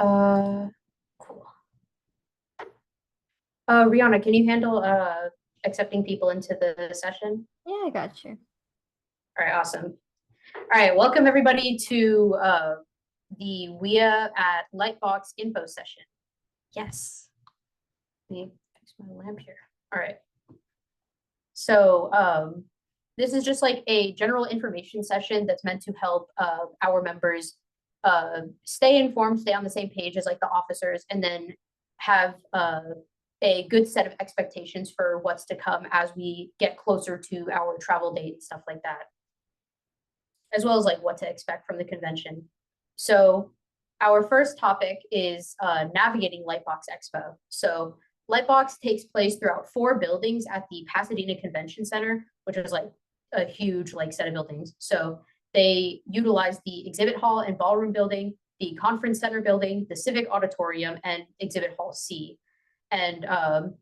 Uh, cool. Rihanna, can you handle accepting people into the session? Yeah, I got you. All right, awesome. All right, welcome everybody to the WIA at LightBox info session. Yes. Let me fix my lamp here. All right. So this is just like a general information session that's meant to help our members stay informed, stay on the same page as like the officers, and then have a good set of expectations for what's to come as we get closer to our travel date and stuff like that, as well as like what to expect from the convention. So our first topic is navigating Lightbox Expo. So Lightbox takes place throughout 4 buildings at the Pasadena Convention Center, which is like a huge like set of buildings. So they utilize the exhibit hall and ballroom building, the conference center building, the civic auditorium, and exhibit hall C. And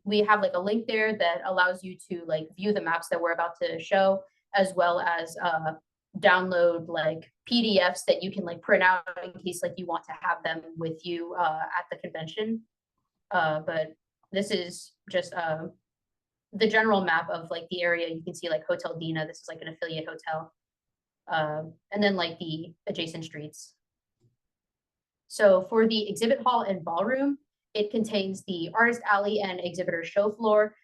we have like a link there that allows you to like view the maps that we're about to show, as well as download like PDFs that you can like print out in case like you want to have them with you at the convention. But this is just the general map of like the area. You can see like Hotel Dina. This is like an affiliate hotel. And then like the adjacent streets. So for the exhibit hall and ballroom, it contains the artist alley and exhibitor show floor,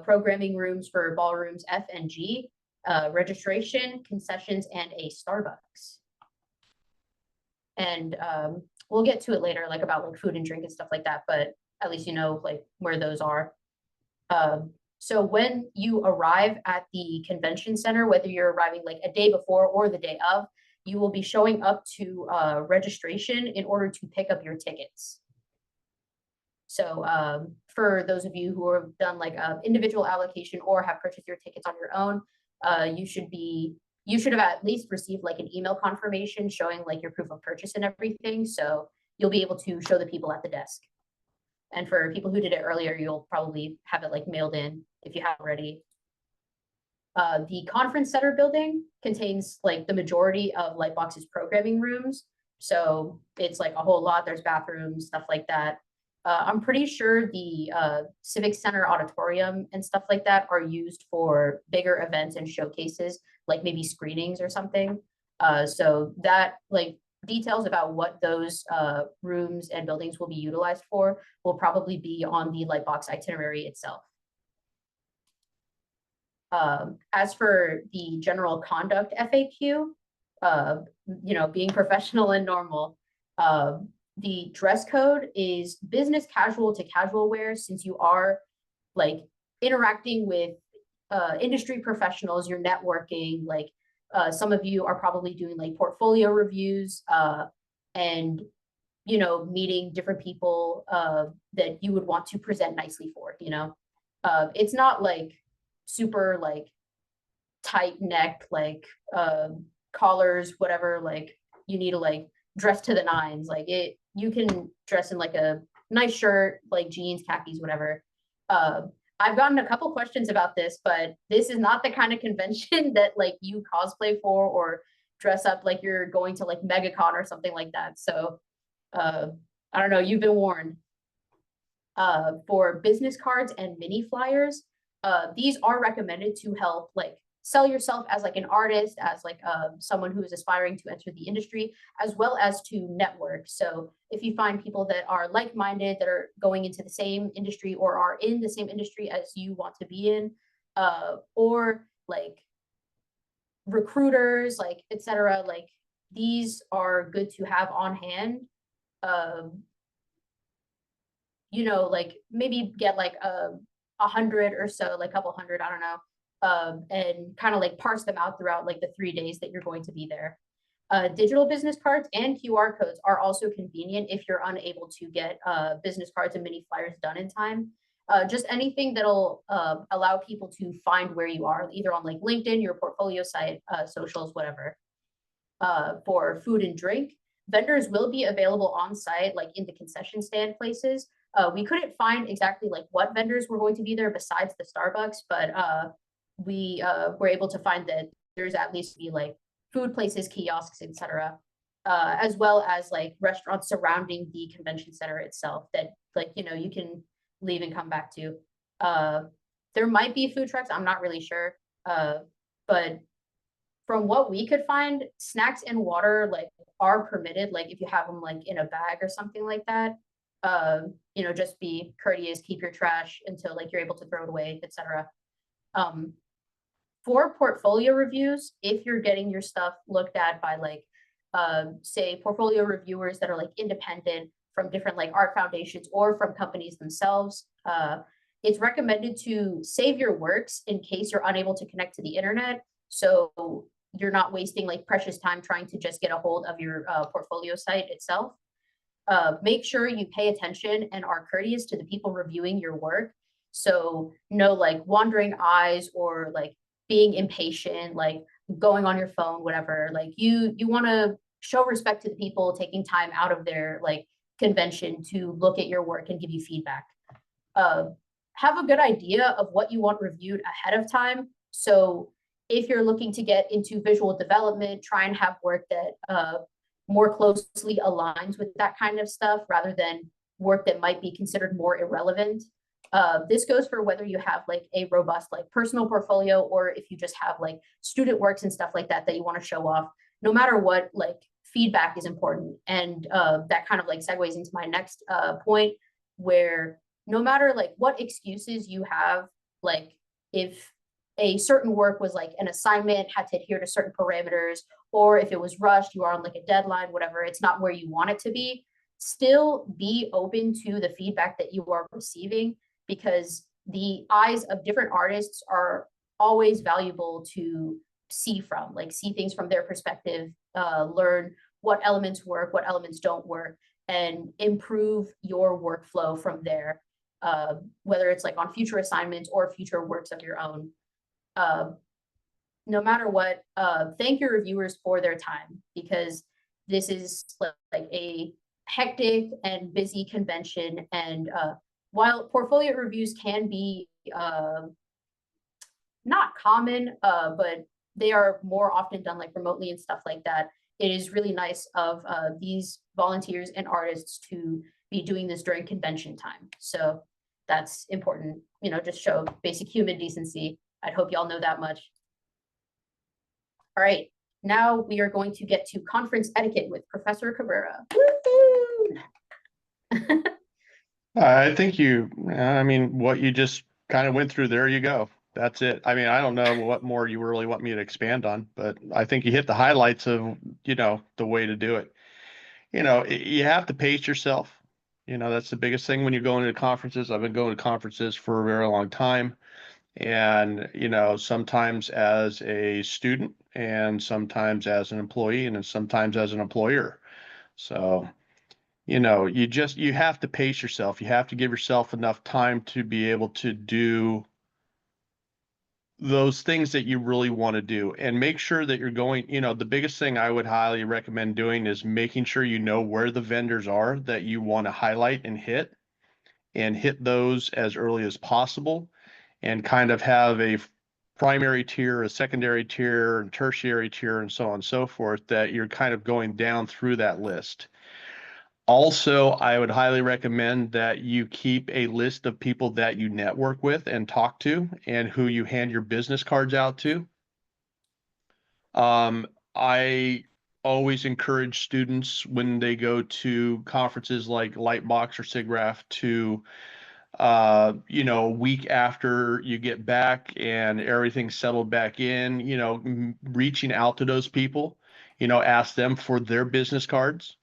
programming rooms for ballrooms F and G, registration, concessions, and a Starbucks. And we'll get to it later, like about like food and drink and stuff like that, but at least you know like where those are. So when you arrive at the convention center, whether you're arriving like a day before or the day of, you will be showing up to registration in order to pick up your tickets. So for those of you who have done like an individual allocation or have purchased your tickets on your own, you should have at least received like an email confirmation showing like your proof of purchase and everything. So you'll be able to show the people at the desk. And for people who did it earlier, you'll probably have it like mailed in if you haven't already. The conference center building contains like the majority of Lightbox's programming rooms. So it's like a whole lot. There's bathrooms, stuff like that. I'm pretty sure the Civic Center auditorium and stuff like that are used for bigger events and showcases, like maybe screenings or something. So that like details about what those rooms and buildings will be utilized for will probably be on the Lightbox itinerary itself. As for the general conduct FAQ, being professional and normal, the dress code is business casual to casual wear, since you are like interacting with industry professionals, you're networking, like some of you are probably doing like portfolio reviews and meeting different people that you would want to present nicely for. It's not like super like tight neck, like collars, whatever, like you need to like dress to the nines. Like you can dress in like a nice shirt, like jeans, khakis, whatever. I've gotten a couple questions about this, but this is not the kind of convention that like you cosplay for or dress up like you're going to like MegaCon or something like that. So I don't know, you've been warned. For business cards and mini flyers, these are recommended to help like sell yourself as like an artist, as like someone who is aspiring to enter the industry, as well as to network. So if you find people that are like-minded, that are going into the same industry or are in the same industry as you want to be in, or like recruiters, like etc., like these are good to have on hand. Like maybe get like 100 or so, like a couple hundred, I don't know, and kind of like parse them out throughout like the 3 days that you're going to be there. Digital business cards and QR codes are also convenient if you're unable to get business cards and mini flyers done in time. Just anything that'll allow people to find where you are, either on like LinkedIn, your portfolio site, socials, whatever. For food and drink, vendors will be available on site, like in the concession stand places. We couldn't find exactly like what vendors were going to be there besides the Starbucks, but we were able to find that there's at least be like food places, kiosks, etc. as well as like restaurants surrounding the convention center itself that like, you can leave and come back to. There might be food trucks, I'm not really sure. But from what we could find, snacks and water like are permitted, like if you have them like in a bag or something like that. Just be courteous, keep your trash until like you're able to throw it away, etc. For portfolio reviews, if you're getting your stuff looked at by like say portfolio reviewers that are like independent from different like art foundations or from companies themselves, it's recommended to save your works in case you're unable to connect to the internet. So you're not wasting like precious time trying to just get a hold of your portfolio site itself. Make sure you pay attention and are courteous to the people reviewing your work. So no like wandering eyes or like being impatient, like going on your phone, whatever. Like you want to show respect to the people taking time out of their like convention to look at your work and give you feedback. Have a good idea of what you want reviewed ahead of time. So if you're looking to get into visual development, try and have work that more closely aligns with that kind of stuff rather than work that might be considered more irrelevant. This goes for whether you have like a robust like personal portfolio or if you just have like student works and stuff like that you want to show off. No matter what, like feedback is important. And that kind of like segues into my next point, where no matter like what excuses you have, like if a certain work was like an assignment, had to adhere to certain parameters, or if it was rushed, you are on like a deadline, whatever, it's not where you want it to be, still be open to the feedback that you are receiving, because the eyes of different artists are always valuable to see from, like see things from their perspective, learn what elements work, what elements don't work, and improve your workflow from there, whether it's like on future assignments or future works of your own. No matter what, thank your reviewers for their time, because this is like a hectic and busy convention. And while portfolio reviews can be not common, but they are more often done like remotely and stuff like that, it is really nice of these volunteers and artists to be doing this during convention time. So that's important, just show basic human decency. I hope y'all know that much. All right, now we are going to get to conference etiquette with Professor Cabrera. I think what you just kind of went through, there you go. That's it. I mean, I don't know what more you really want me to expand on, but I think you hit the highlights of, the way to do it. You have to pace yourself. That's the biggest thing when you're going to conferences. I've been going to conferences for a very long time. And, sometimes as a student and sometimes as an employee and then sometimes as an employer. So, you have to pace yourself. You have to give yourself enough time to be able to do those things that you really want to do and make sure that you're going, the biggest thing I would highly recommend doing is making sure you know where the vendors are that you want to highlight and hit those as early as possible, and kind of have a primary tier, a secondary tier, and tertiary tier, and so on and so forth, that you're kind of going down through that list. Also, I would highly recommend that you keep a list of people that you network with and talk to and who you hand your business cards out to. I always encourage students when they go to conferences like LightBox or SIGGRAPH to a week after you get back and everything's settled back in, reaching out to those people, ask them for their business cards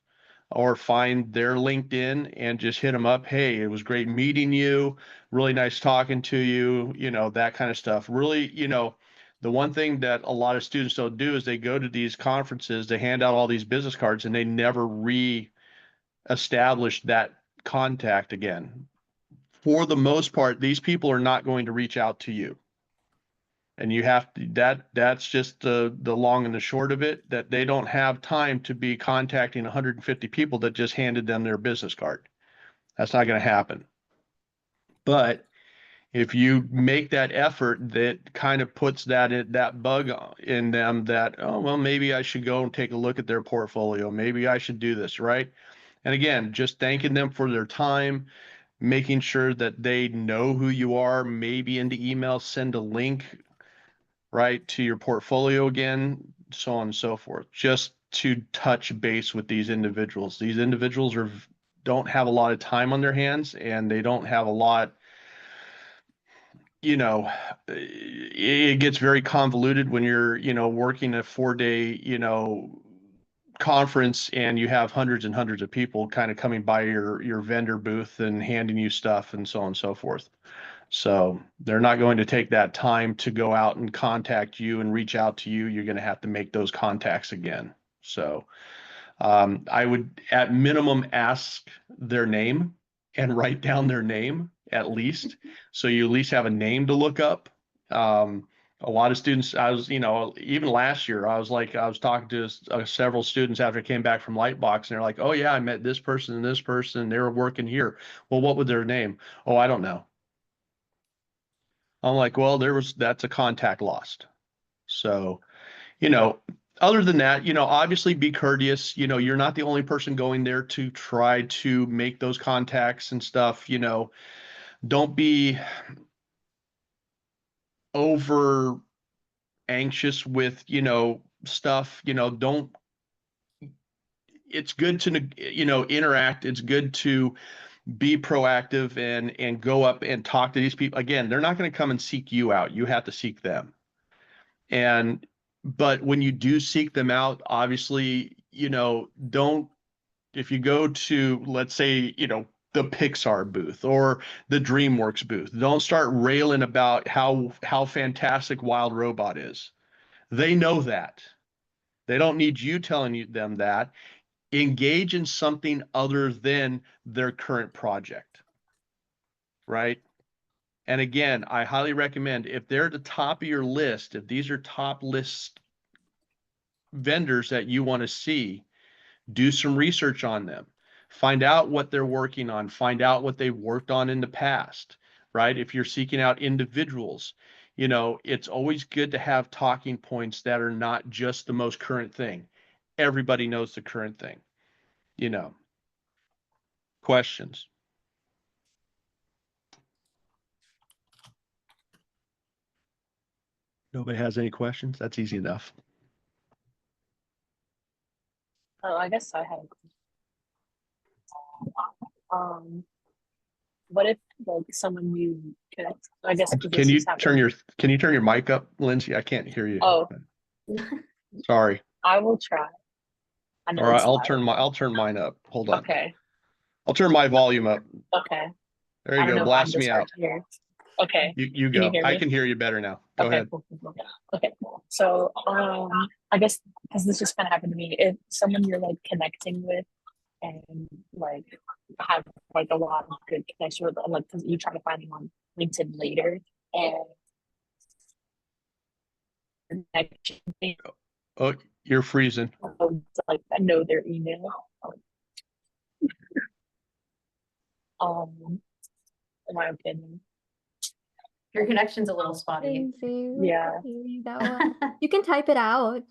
or find their LinkedIn and just hit them up. Hey, it was great meeting you. Really nice talking to you, that kind of stuff. Really, the one thing that a lot of students don't do is they go to these conferences, they hand out all these business cards, and they never re-establish that contact again. For the most part, these people are not going to reach out to you. And you have to, that's just the long and the short of it, that they don't have time to be contacting 150 people that just handed them their business card. That's not going to happen. But If you make that effort, that kind of puts that bug in them that, oh, well, maybe I should go and take a look at their portfolio. Maybe I should do this, right? And again, just thanking them for their time, making sure that they know who you are, maybe into email, send a link, right, to your portfolio again, so on and so forth, just to touch base with these individuals. These individuals don't have a lot of time on their hands, and they don't have a lot, you know, it gets very convoluted when you're, working a 4-day, conference, and you have hundreds and hundreds of people kind of coming by your vendor booth and handing you stuff and so on and so forth. So they're not going to take that time to go out and contact you and reach out to you. You're going to have to make those contacts again. So I would at minimum ask their name and write down their name at least, so you at least have a name to look up. A lot of students, I was, even last year, I was talking to several students after I came back from Lightbox, and they're like, oh yeah, I met this person and this person, they were working here. Well, what was their name? Oh, I don't know. I'm like, well, that's a contact lost. So, you know, other than that, obviously be courteous. You're not the only person going there to try to make those contacts and stuff. Don't be over anxious with, stuff. Don't, it's good to, interact. It's good to be proactive and go up and talk to these people. Again, they're not going to come and seek you out. You have to seek them. And but when you do seek them out, obviously, don't, if you go to, let's say, the Pixar booth or the DreamWorks booth, don't start railing about how fantastic Wild Robot is. They know that. They don't need you telling them that. Engage in something other than their current project, right? And again, I highly recommend, if they're at the top of your list, if these are top list vendors that you want to see, do some research on them. Find out what they're working on. Find out what they've worked on in the past, right? If you're seeking out individuals, it's always good to have talking points that are not just the most current thing. Everybody knows the current thing, Questions? Nobody has any questions? That's easy enough. Oh, I guess I have. What if like someone you could, I guess, because Can this you is turn happening. your mic up, Lindsay? I can't hear you. Oh, Sorry. I will try. I know All right, it's I'll loud. turn mine up. Hold on. Okay. I'll turn my volume up. Okay. There I you don't go. know if I'm Blast me just hard out. to hear. Okay. You Can you go. hear I me? can hear you better now. Go Okay. ahead. Cool. Okay. So, I guess because this just kind of happened to me, if someone you're like connecting with and like have like a lot of good connection with, like, because you try to find them on LinkedIn later and connection, Oh, you're freezing. like I know their email. In my opinion. Your connection's a little spotty. Yeah. You can type it out.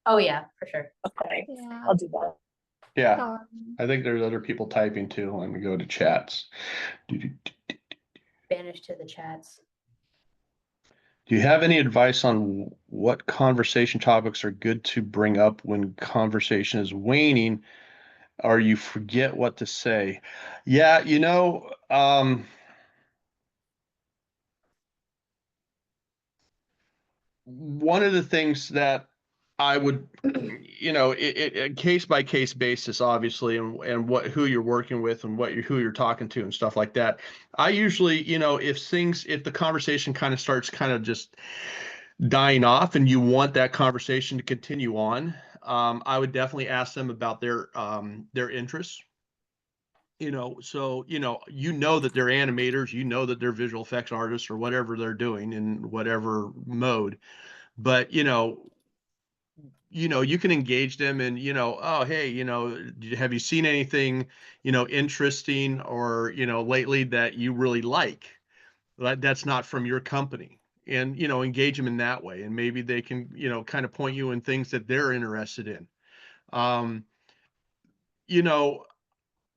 Oh yeah, for sure. Okay. Yeah. I'll do that. Yeah. I think there's other people typing too. Let me go to chats. Banish to the chats. Do you have any advice on what conversation topics are good to bring up when conversation is waning or you forget what to say? Yeah, one of the things that I would, it case by case basis, obviously, and who you're working with and who you're talking to and stuff like that. I usually, if the conversation kind of starts kind of just dying off and you want that conversation to continue on, I would definitely ask them about their interests. So that they're animators, that they're visual effects artists or whatever they're doing in whatever mode. But you can engage them and, oh, hey, have you seen anything, interesting or, lately that you really like? that's not from your company, and, you know, engage them in that way. And maybe they can, you know, kind of point you in things that they're interested in. Um, you know,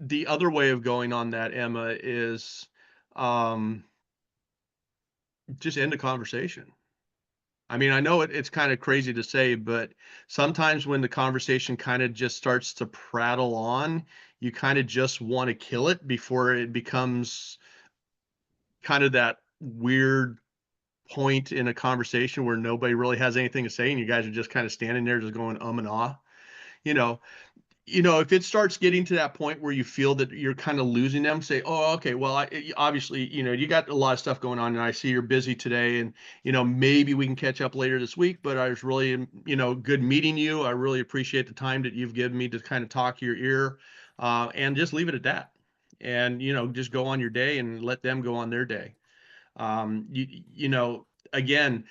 the other way of going on that, Emma, is um, just end the conversation. I mean, I know it's kind of crazy to say, but sometimes when the conversation kind of just starts to prattle on, you kind of just want to kill it before it becomes kind of that weird point in a conversation where nobody really has anything to say and you guys are just kind of standing there just going and ah. You know, if it starts getting to that point where you feel that you're kind of losing them, say, oh, okay, well, obviously, you got a lot of stuff going on and I see you're busy today, and, maybe we can catch up later this week, but I was really, good meeting you. I really appreciate the time that you've given me to kind of talk your ear, and just leave it at that. And, just go on your day and let them go on their day. Again,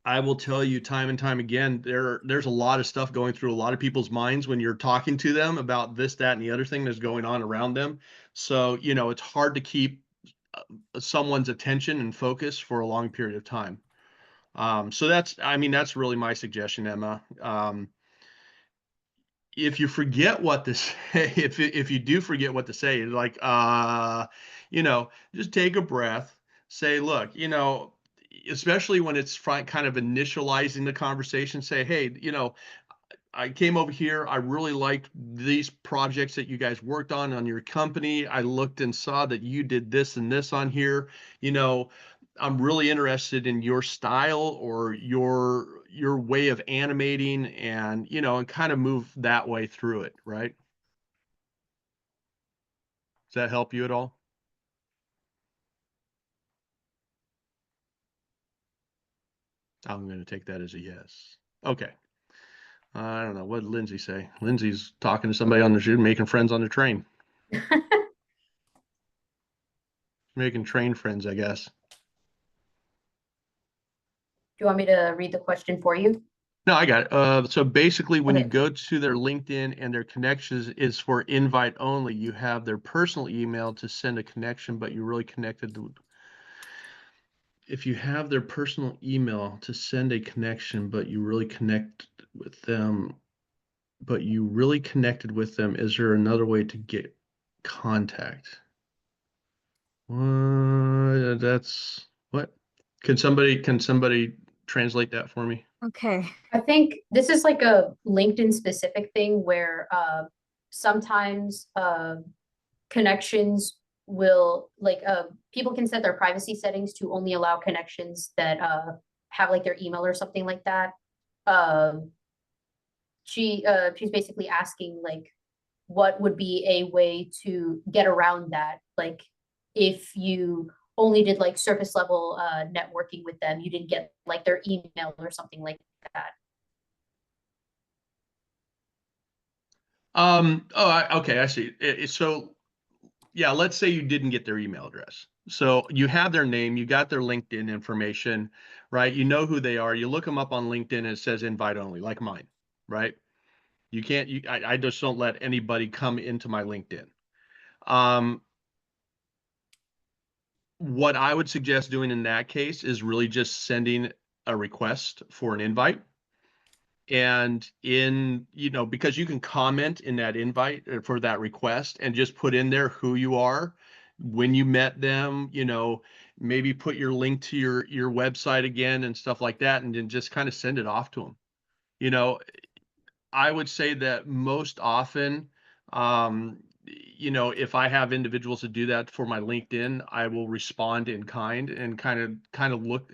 I will tell you time and time again, there's a lot of stuff going through a lot of people's minds when you're talking to them about this, that, and the other thing that's going on around them. So, it's hard to keep someone's attention and focus for a long period of time. So that's really my suggestion, Emma. If you forget what to say, if you do forget what to say, like, just take a breath, say, look, especially when it's kind of initializing the conversation, say, hey, I came over here. I really liked these projects that you guys worked on your company. I looked and saw that you did this and this on here. I'm really interested in your style or your way of animating, and and kind of move that way through it, right? Does that help you at all? I'm going to take that as a yes. Okay. I don't know. What did Lindsay say? Lindsay's talking to somebody on the Zoom, making friends on the train. Making train friends, I guess. Do you want me to read the question for you? No, I got it. So basically, when you Okay. go to their LinkedIn and their connections is for invite only, you have their personal email to send a connection, but you're really connected to. If you have their personal email to send a connection, but you really connect with them, is there another way to get contact? That's what? Can somebody translate that for me? Okay. I think this is like a LinkedIn specific thing where sometimes connections will people can set their privacy settings to only allow connections that have like their email or something like that. She's basically asking like what would be a way to get around that, like if you only did like surface level networking with them, you didn't get like their email or something like that. Okay, I see. So yeah, let's say you didn't get their email address. So you have their name, you got their LinkedIn information, right? You know who they are. You look them up on LinkedIn and it says invite only, like mine, right? You can't, I just don't let anybody come into my LinkedIn. What I would suggest doing in that case is really just sending a request for an invite. And because you can comment in that invite for that request and just put in there who you are, when you met them, maybe put your link to your website again and stuff like that, and then just kind of send it off to them. I would say that most often, if I have individuals to do that for my LinkedIn, I will respond in kind and kind of look.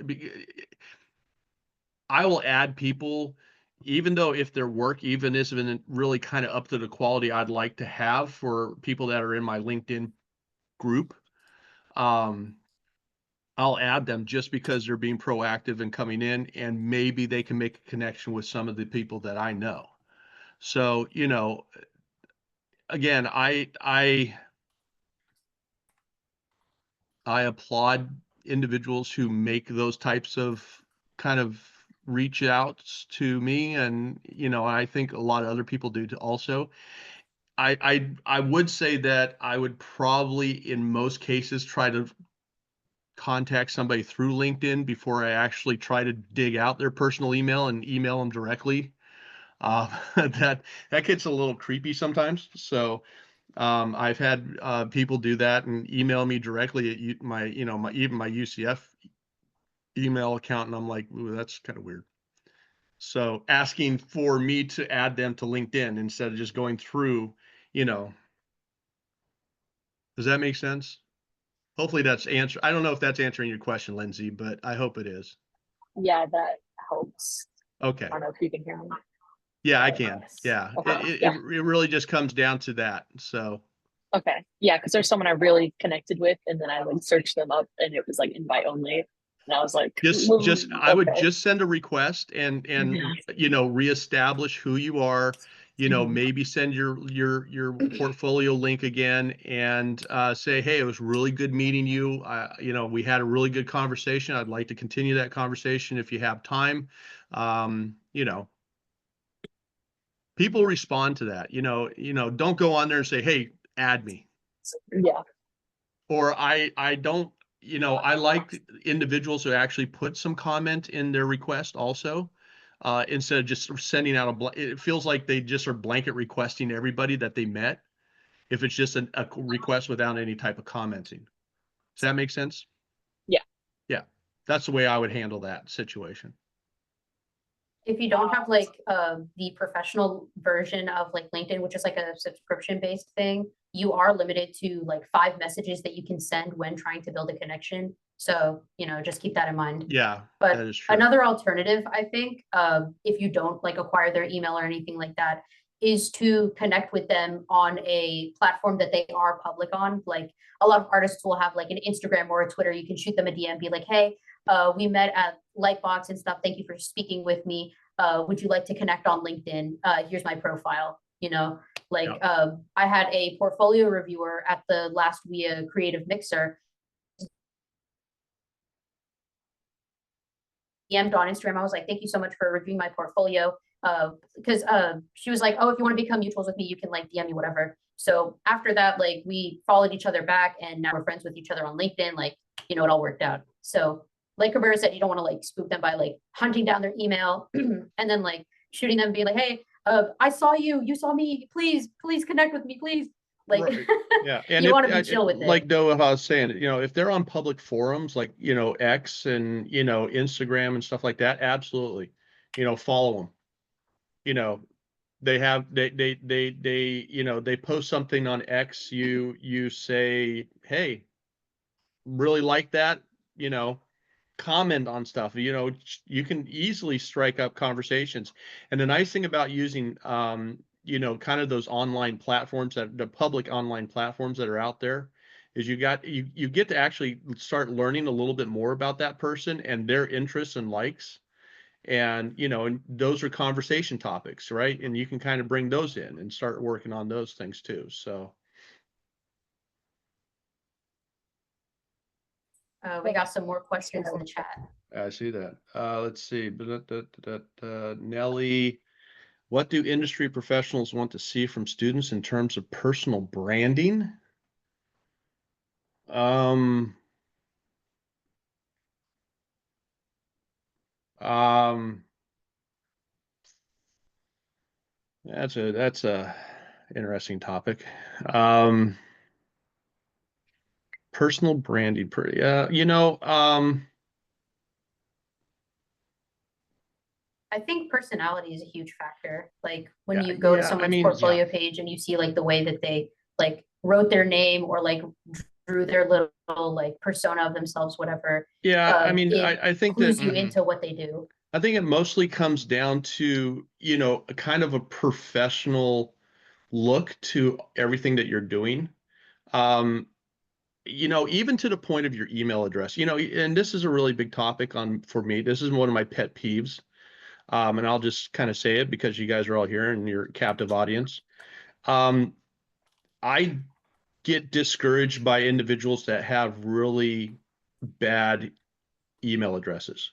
I will add people, even though if their work even isn't really kind of up to the quality I'd like to have for people that are in my LinkedIn group. I'll add them just because they're being proactive and coming in, and maybe they can make a connection with some of the people that I know. So, again, I applaud individuals who make those types of kind of reach outs to me, and I think a lot of other people do also. I would say that I would probably in most cases try to contact somebody through LinkedIn before I actually try to dig out their personal email and email them directly. That gets a little creepy sometimes. So I've had people do that and email me directly at even my UCF email account, and I'm like, ooh, that's kind of weird. So asking for me to add them to LinkedIn instead of just going through, does that make sense? Hopefully that's I don't know if that's answering your question, Lindsay, but I hope it is. Yeah, that helps. Okay. I don't know if you can hear me. Yeah, I can. Yeah. Okay. It really just comes down to that. So. Okay. Yeah, because there's someone I really connected with, and then I like searched them up, and it was like invite only, and I was like, I would okay. just send a request and reestablish who you are. Maybe send your portfolio link again and say, hey, it was really good meeting you. We had a really good conversation. I'd like to continue that conversation if you have time. People respond to that. Don't go on there and say, hey, add me. Yeah. Or I don't, I like individuals who actually put some comment in their request also, instead of just sending out it feels like they just are blanket requesting everybody that they met, if it's just a request without any type of commenting. Does that make sense? Yeah. Yeah. That's the way I would handle that situation. If you don't have like the professional version of like LinkedIn, which is like a subscription based thing, you are limited to like 5 messages that you can send when trying to build a connection. So, just keep that in mind. Yeah, but that is true. Another alternative, I think, if you don't like acquire their email or anything like that, is to connect with them on a platform that they are public on. Like a lot of artists will have like an Instagram or a Twitter. You can shoot them a DM, be like, hey, we met at LightBox and stuff. Thank you for speaking with me. Would you like to connect on LinkedIn? Here's my profile. I had a portfolio reviewer at the last WIA Creative Mixer. DM'd on Instagram. I was like, thank you so much for reviewing my portfolio. Because she was like, oh, if you want to become mutuals with me, you can like DM me, whatever. So after that, like we followed each other back and now we're friends with each other on LinkedIn. Like, it all worked out. So like Cabrera said, you don't want to like spook them by like hunting down their email and then like shooting them and being like, hey, I saw you saw me, please connect with me, please. Like, right. Yeah, and you want to be chill with it. Like Noah, I was saying, if they're on public forums like X and Instagram and stuff like that, absolutely, follow them. They post something on X, you say, hey, really like that, comment on stuff. You can easily strike up conversations. And the nice thing about using kind of those online platforms, that the public online platforms that are out there, is you get to actually start learning a little bit more about that person and their interests and likes. And and those are conversation topics, right? And you can kind of bring those in and start working on those things too. So we got some more questions in the chat. I see that. Let's see. Nelly, what do industry professionals want to see from students in terms of personal branding? Um, that's a interesting topic. Personal branding, I think personality is a huge factor. Like when you go to someone's portfolio page and you see like the way that they like wrote their name or like drew their little like persona of themselves, whatever. Yeah, I think that clues you into what they do. I think it mostly comes down to, a kind of a professional look to everything that you're doing. Even to the point of your email address, and this is a really big topic for me. This is one of my pet peeves. And I'll just kind of say it because you guys are all here and you're a captive audience. I get discouraged by individuals that have really bad email addresses.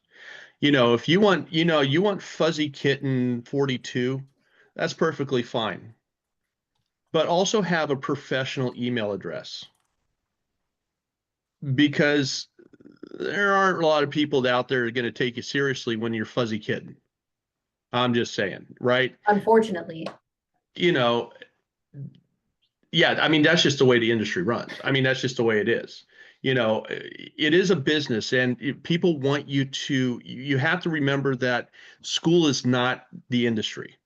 If you want fuzzy kitten 42, that's perfectly fine. But also have a professional email address, because there aren't a lot of people out there that are going to take you seriously when you're fuzzy kidding. I'm just saying, right? Unfortunately. You know, yeah, I mean, that's just the way the industry runs. I mean, that's just the way it is. You know, it is a business, and people want you to, you have to remember that school is not the industry.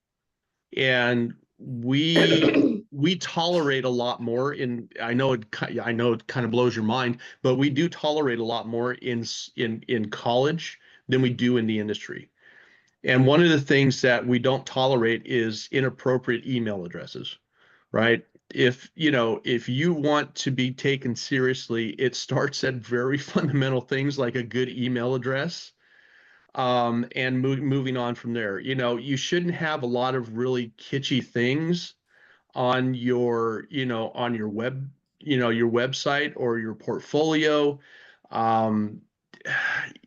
And we tolerate a lot more in, I know it kind of blows your mind, but we do tolerate a lot more in college than we do in the industry. And one of the things that we don't tolerate is inappropriate email addresses, right? If you want to be taken seriously, it starts at very fundamental things like a good email address, and moving on from there. You shouldn't have a lot of really kitschy things on your web, your website or your portfolio. Um,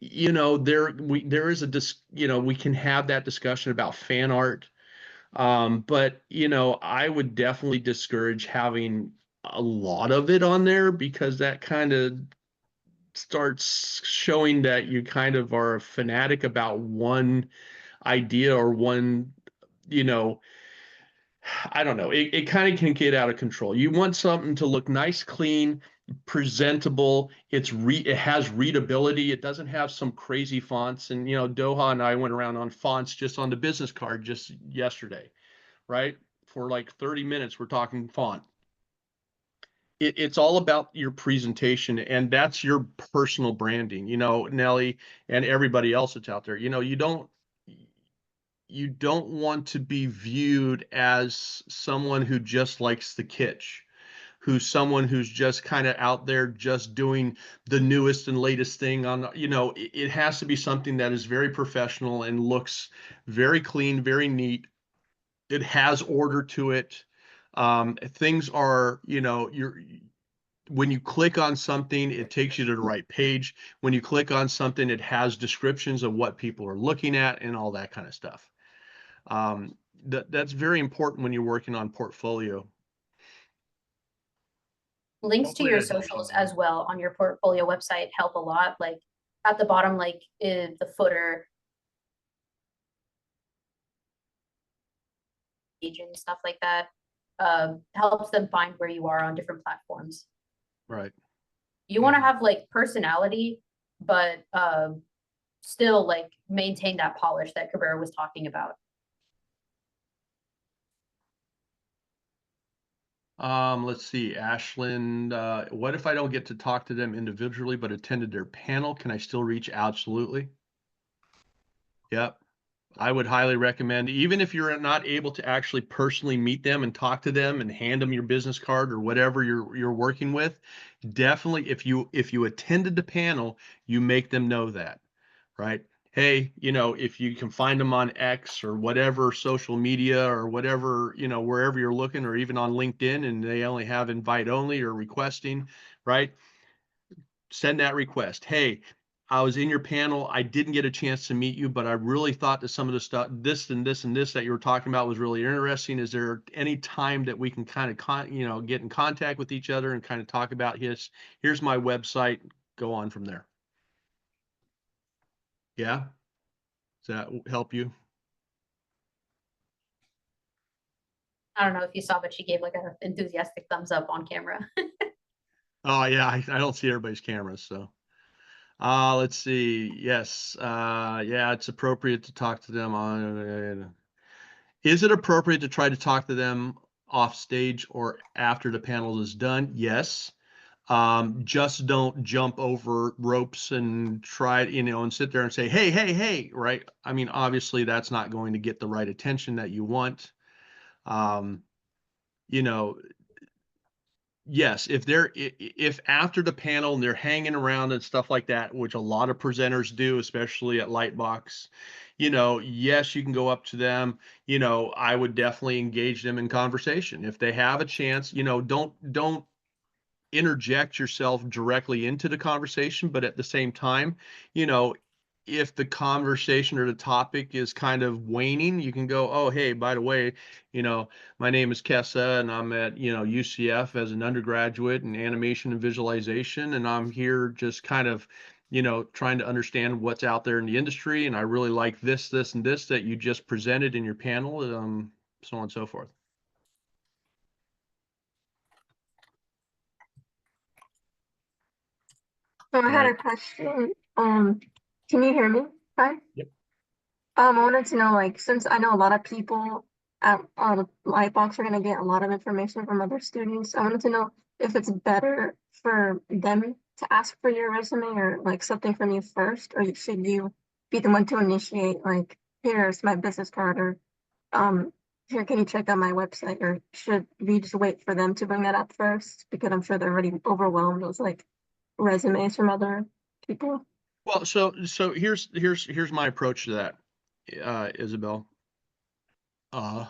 there is we can have that discussion about fan art. But I would definitely discourage having a lot of it on there, because that kind of starts showing that you kind of are a fanatic about one idea or one, you know, I don't know. It kind of can get out of control. You want something to look nice, clean, presentable. It has readability. It doesn't have some crazy fonts. And Doha and I went around on fonts just on the business card just yesterday, right? For like 30 minutes, we're talking font. It's all about your presentation, and that's your personal branding, Nelly, and everybody else that's out there. You don't want to be viewed as someone who just likes the kitsch, who's someone who's just kind of out there just doing the newest and latest thing on, it has to be something that is very professional and looks very clean, very neat. It has order to it. Things are, when you click on something, it takes you to the right page. When you click on something, it has descriptions of what people are looking at and all that kind of stuff. That's very important when you're working on portfolio. Links to Hopefully your that helps socials you. as well on your portfolio website help a lot. Like at the bottom, like in the footer page and stuff like that, helps them find where you are on different platforms. Right. You want to have like personality, but still like maintain that polish that Cabrera was talking about. Let's see, Ashlyn, what if I don't get to talk to them individually but attended their panel? Can I still reach? Absolutely. Yep. I would highly recommend, even if you're not able to actually personally meet them and talk to them and hand them your business card or whatever you're working with, definitely if you attended the panel, you make them know that, right? Hey, if you can find them on X or whatever social media or whatever, wherever you're looking, or even on LinkedIn, and they only have invite only or requesting, right? Send that request. Hey, I was in your panel. I didn't get a chance to meet you, but I really thought that some of the stuff, this and this and this that you were talking about was really interesting. Is there any time that we can kind of, get in contact with each other and kind of talk about here's my website, go on from there. Yeah. Does that help you? I don't know if you saw, but she gave like an enthusiastic thumbs up on camera. Oh yeah, I don't see everybody's cameras, so. Let's see. Yes. Yeah, it's appropriate to talk to them on. Is it appropriate to try to talk to them off stage or after the panel is done? Yes. Just don't jump over ropes and try, and sit there and say, hey, hey, hey, right? I mean, obviously that's not going to get the right attention that you want. You know, yes, if after the panel and they're hanging around and stuff like that, which a lot of presenters do, especially at Lightbox, yes, you can go up to them. I would definitely engage them in conversation if they have a chance. Don't interject yourself directly into the conversation, but at the same time, you know, if the conversation or the topic is kind of waning, you can go, oh, hey, by the way, my name is Kessa and I'm at, UCF as an undergraduate in animation and visualization. And I'm here just kind of, trying to understand what's out there in the industry. And I really like this, this, and this that you just presented in your panel, so on and so forth. So I had Right. a question. Can you hear me? Hi. Yep. I wanted to know, like, since I know a lot of people at Lightbox are gonna get a lot of information from other students, I wanted to know if it's better for them to ask for your resume or like something from you first, or should you be the one to initiate, like, here's my business card, or here, can you check out my website, or should we just wait for them to bring that up first? Because I'm sure they're already overwhelmed with like resumes from other people. Well, so here's my approach to that, Isabel. Got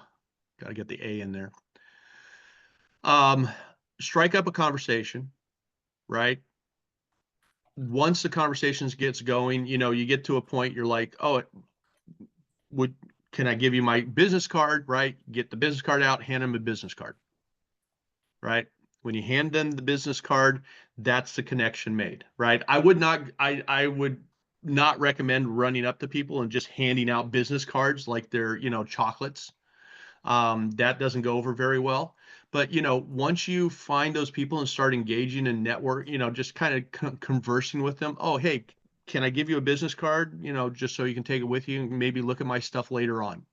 to get the A in there. Strike up a conversation, right? Once the conversations gets going, you get to a point you're like, oh, can I give you my business card, right? Get the business card out, hand them a business card, right? When you hand them the business card, that's the connection made, right? I would not recommend running up to people and just handing out business cards like they're, chocolates. That doesn't go over very well. But, once you find those people and start engaging in network, just kind of conversing with them. Oh, hey, can I give you a business card, just so you can take it with you and maybe look at my stuff later on,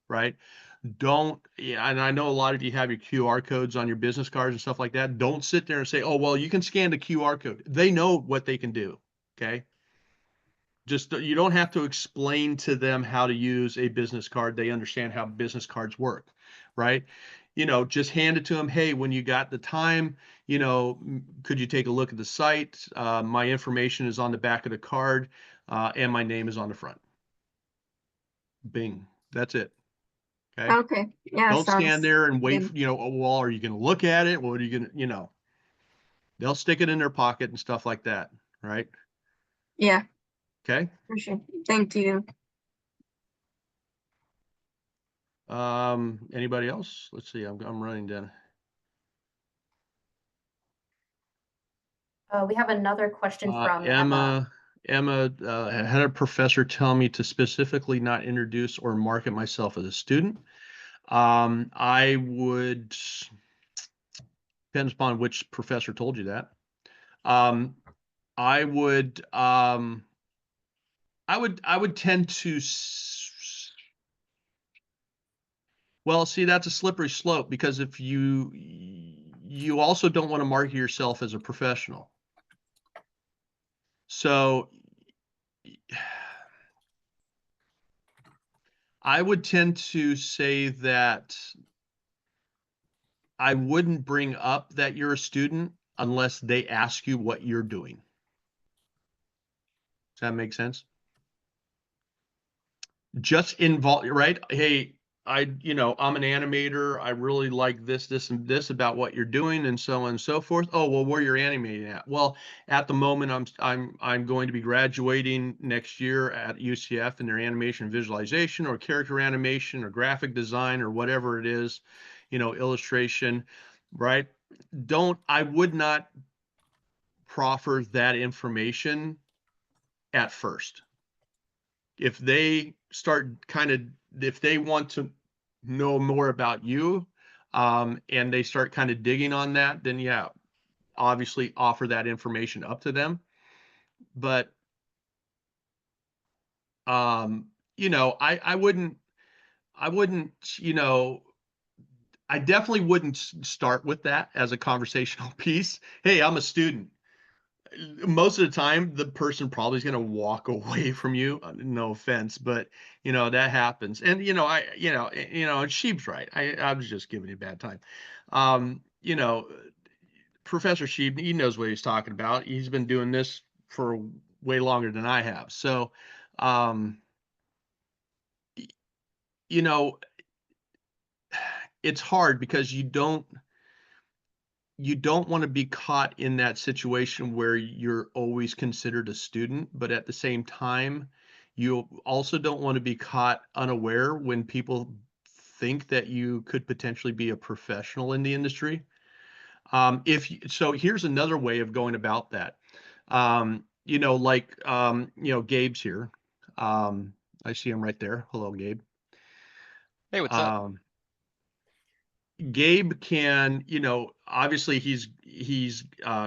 right? And I know a lot of you have your QR codes on your business cards and stuff like that. Don't sit there and say, oh, well, you can scan the QR code. They know what they can do, okay? Just, you don't have to explain to them how to use a business card. They understand how business cards work, right? Just hand it to them. Hey, when you got the time, could you take a look at the site? My information is on the back of the card, and my name is on the front. Bing. That's it. Okay. Okay. Yeah. Don't stand Sounds there and wait, good. oh, well, are you going to look at it? What are you going to, they'll stick it in their pocket and stuff like that. Right. Yeah, Okay. for sure. Thank you. Anybody else? Let's see. I'm running down. We have another question from Emma. Emma had a professor tell me to specifically not introduce or market myself as a student. I would, depends upon which professor told you that. I would tend to, well, see, that's a slippery slope, because if you also don't want to market yourself as a professional. So I would tend to say that I wouldn't bring up that you're a student unless they ask you what you're doing. Does that make sense? Just involve, right? Hey, I'm an animator. I really like this, this, and this about what you're doing, and so on and so forth. Oh, well, where you're animating at? Well, at the moment, I'm going to be graduating next year at UCF in their animation visualization, or character animation, or graphic design, or whatever it is, illustration, right? I would not proffer that information at first. If they if they want to know more about you, and they start kind of digging on that, then yeah, obviously offer that information up to them. But, I definitely wouldn't start with that as a conversational piece. Hey, I'm a student. Most of the time, the person probably is going to walk away from you. No offense, but that happens. And and Sheep's right. I was just giving you a bad time. Professor Sheep, he knows what he's talking about. He's been doing this for way longer than I have. So, it's hard because you don't want to be caught in that situation where you're always considered a student, but at the same time, you also don't want to be caught unaware when people think that you could potentially be a professional in the industry. So here's another way of going about that. you know, like, you know, Gabe's here. I see him right there. Hello, Gabe. Hey, what's up? Gabe can, you know, obviously he's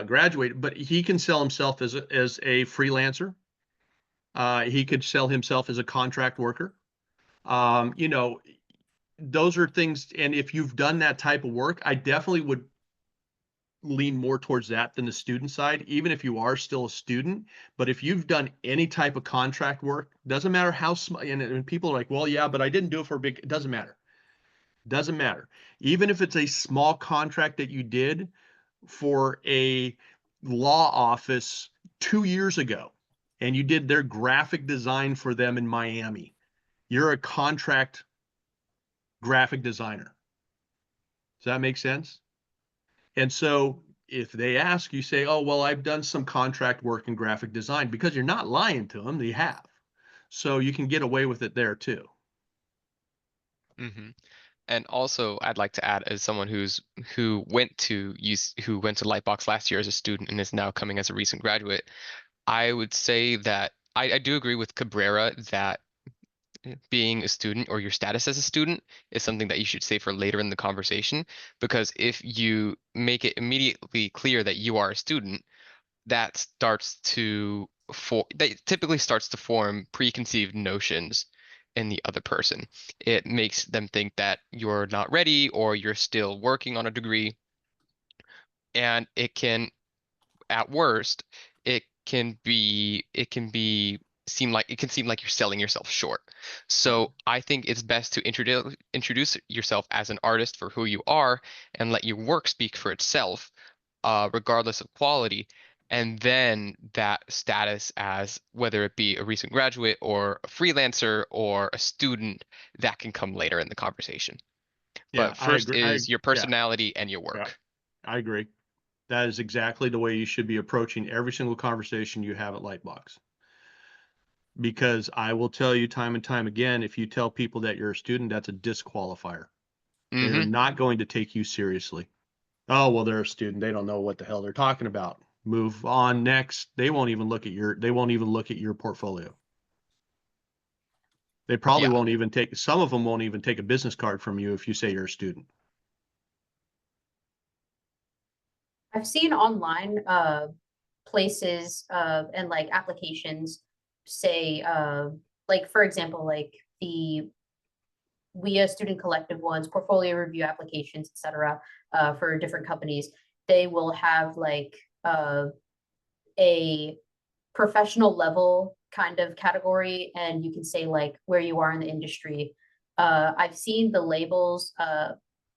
graduated, but he can sell himself as a freelancer. He could sell himself as a contract worker. You know, those are things, and if you've done that type of work, I definitely would lean more towards that than the student side, even if you are still a student. But if you've done any type of contract work, doesn't matter how small, and people are like, well, yeah, but I didn't do it for a big, it doesn't matter. Doesn't matter. Even if it's a small contract that you did for a law office 2 years ago, and you did their graphic design for them in Miami, you're a contract graphic designer. Does that make sense? And so if they ask, you say, oh, well, I've done some contract work in graphic design, because you're not lying to them, they have. So you can get away with it there too. hmm And also, I'd like to add, as someone who went to Lightbox last year as a student and is now coming as a recent graduate, I would say that I do agree with Cabrera that being a student or your status as a student is something that you should say for later in the conversation, because if you make it immediately clear that you are a student, that typically starts to form preconceived notions in the other person. It makes them think that you're not ready or you're still working on a degree, and it can, at worst, it can seem like you're selling yourself short. So I think it's best to introduce yourself as an artist for who you are and let your work speak for itself, regardless of quality. And then that status, as whether it be a recent graduate or a freelancer or a student, that can come later in the conversation. Yeah, But I first agree. is your Yeah, personality and your yeah, work. I agree. That is exactly the way you should be approaching every single conversation you have at Lightbox. Because I will tell you time and time again, if you tell people that you're a student, that's a disqualifier. They're hmm not going to take you seriously. Oh, well, they're a student. They don't know what the hell they're talking about. Move on next. They won't even look at your portfolio. They probably Yeah. won't even take, some of them won't even take a business card from you if you say you're a student. I've seen online places and like applications say like for example like the WIA student collective ones, portfolio review applications, etc. For different companies, they will have like a professional level kind of category, and you can say like where you are in the industry. I've seen the labels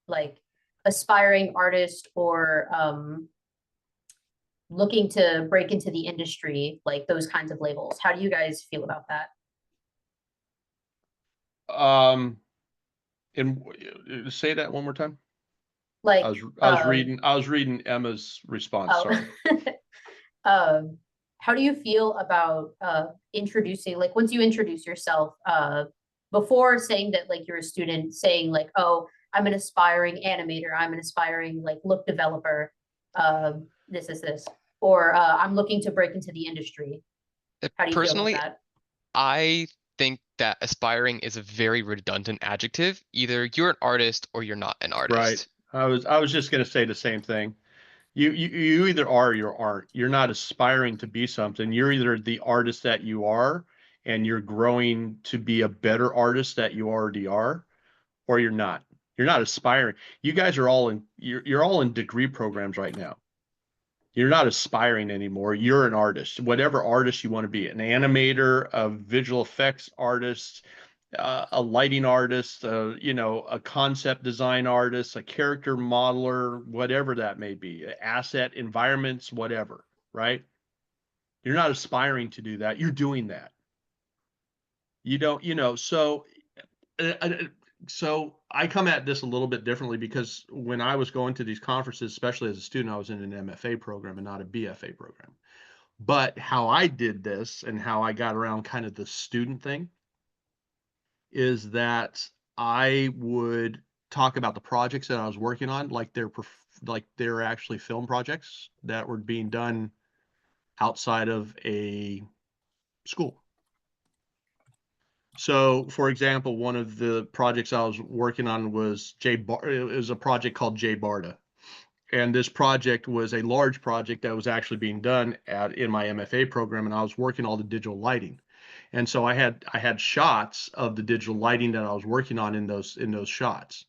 like aspiring artist or looking to break into the industry, like those kinds of labels. How do you guys feel about that? And say that one more time. Like, I was reading Emma's response. oh, Sorry. how do you feel about introducing, like once you introduce yourself, before saying that like you're a student, saying like, oh, I'm an aspiring animator, I'm an aspiring like look developer, this, or I'm looking to break into the industry. How do you feel about Personally, that? I think that aspiring is a very redundant adjective. Either you're an artist or you're not an Right. artist. I was just going to say the same thing. You either are or you aren't. You're not aspiring to be something. You're either the artist that you are and you're growing to be a better artist that you already are, or you're not. You're not aspiring. You guys are all you're all in degree programs right now. You're not aspiring anymore. You're an artist, whatever artist you want to be, an animator, a visual effects artist, a lighting artist, you know, a concept design artist, a character modeler, whatever that may be, asset environments, whatever, right? You're not aspiring to do that. You're doing that. You don't, you know, uh, uh, so I come at this a little bit differently, because when I was going to these conferences, especially as a student, I was in an MFA program and not a BFA program. But how I did this and how I got around kind of the student thing is that I would talk about the projects that I was working on, like they're actually film projects that were being done outside of a school. So, for example, one of the projects I was working on was it was a project called JBARDA. And this project was a large project that was actually being done in my MFA program, and I was working all the digital lighting. And so I had shots of the digital lighting that I was working on in those shots,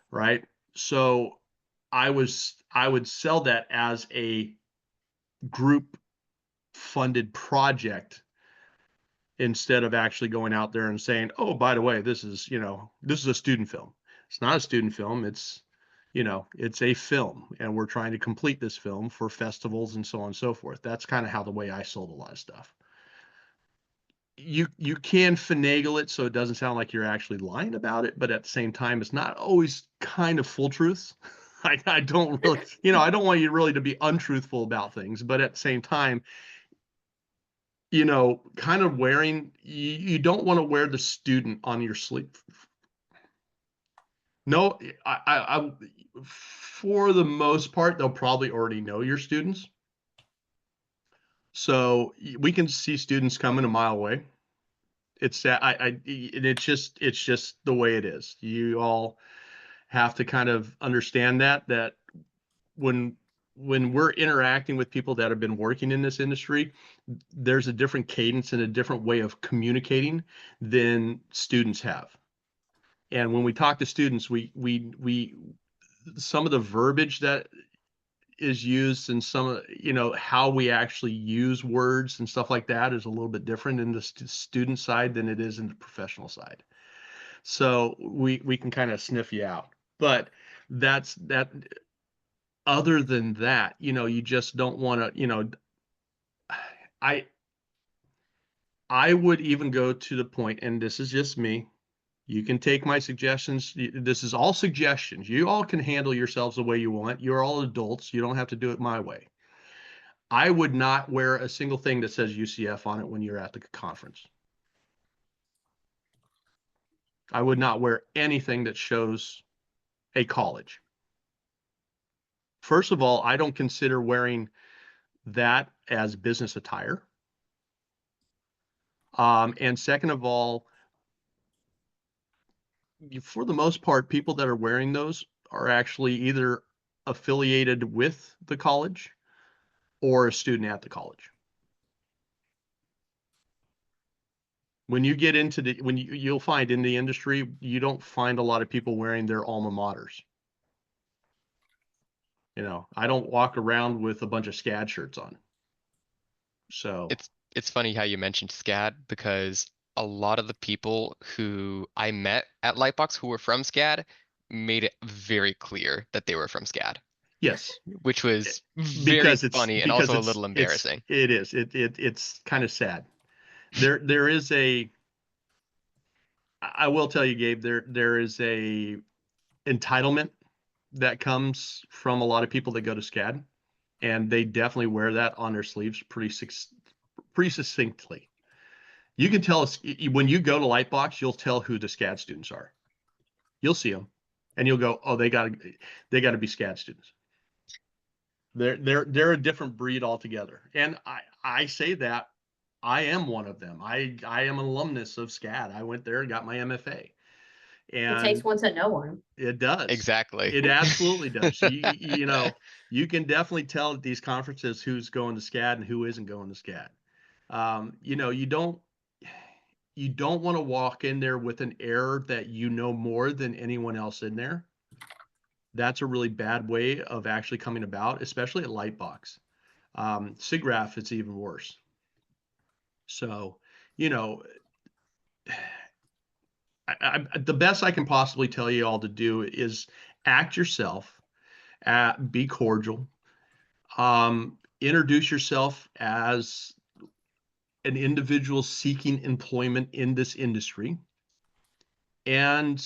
right? So I would sell that as a group funded project instead of actually going out there and saying, oh, by the way, this is a student film. It's not a student film. It's a film, and we're trying to complete this film for festivals and so on and so forth. That's kind of how the way I sold a lot of stuff. You can finagle it so it doesn't sound like you're actually lying about it, but at the same time, it's not always kind of full truth. I don't really, I don't want you really to be untruthful about things, but at the same time, kind of you don't want to wear the student on your sleeve. No, I for the most part, they'll probably already know your students. So we can see students coming a mile away. It's that it's just the way it is. You all have to kind of understand that when we're interacting with people that have been working in this industry, there's a different cadence and a different way of communicating than students have. And when we talk to students, we some of the verbiage that is used and some of how we actually use words and stuff like that is a little bit different in the student side than it is in the professional side. So we can kind of sniff you out, but that's that. Other than that, you just don't want to, I would even go to the point, and this is just me. You can take my suggestions. This is all suggestions. You all can handle yourselves the way you want. You're all adults. You don't have to do it my way. I would not wear a single thing that says UCF on it when you're at the conference. I would not wear anything that shows a college. First of all, I don't consider wearing that as business attire. And second of all, for the most part, people that are wearing those are actually either affiliated with the college or a student at the college. When you get into you'll find in the industry, you don't find a lot of people wearing their alma maters. I don't walk around with a bunch of SCAD shirts on. So It's funny how you mentioned SCAD, because a lot of the people who I met at Lightbox who were from SCAD made it very clear that they were from SCAD, yes, which was very funny and also a little it's embarrassing. it's kind of sad. There is I will tell you, Gabe, there is a entitlement that comes from a lot of people that go to SCAD, and they definitely wear that on their sleeves pretty succinctly. You can tell us when you go to Lightbox, you'll tell who the SCAD students are. You'll see them, and you'll go, "Oh, they got to be SCAD students." They're a different breed altogether, and I say that I am one of them. I am an alumnus of SCAD. I went there and got my MFA. It takes one to know one. It does. Exactly. It absolutely does. You can definitely tell at these conferences who's going to SCAD and who isn't going to SCAD. You don't want to walk in there with an air that you know more than anyone else in there. That's a really bad way of actually coming about, especially at Lightbox. SIGGRAPH, it's even worse. So, the best I can possibly tell you all to do is act yourself, be cordial, introduce yourself as an individual seeking employment in this industry, and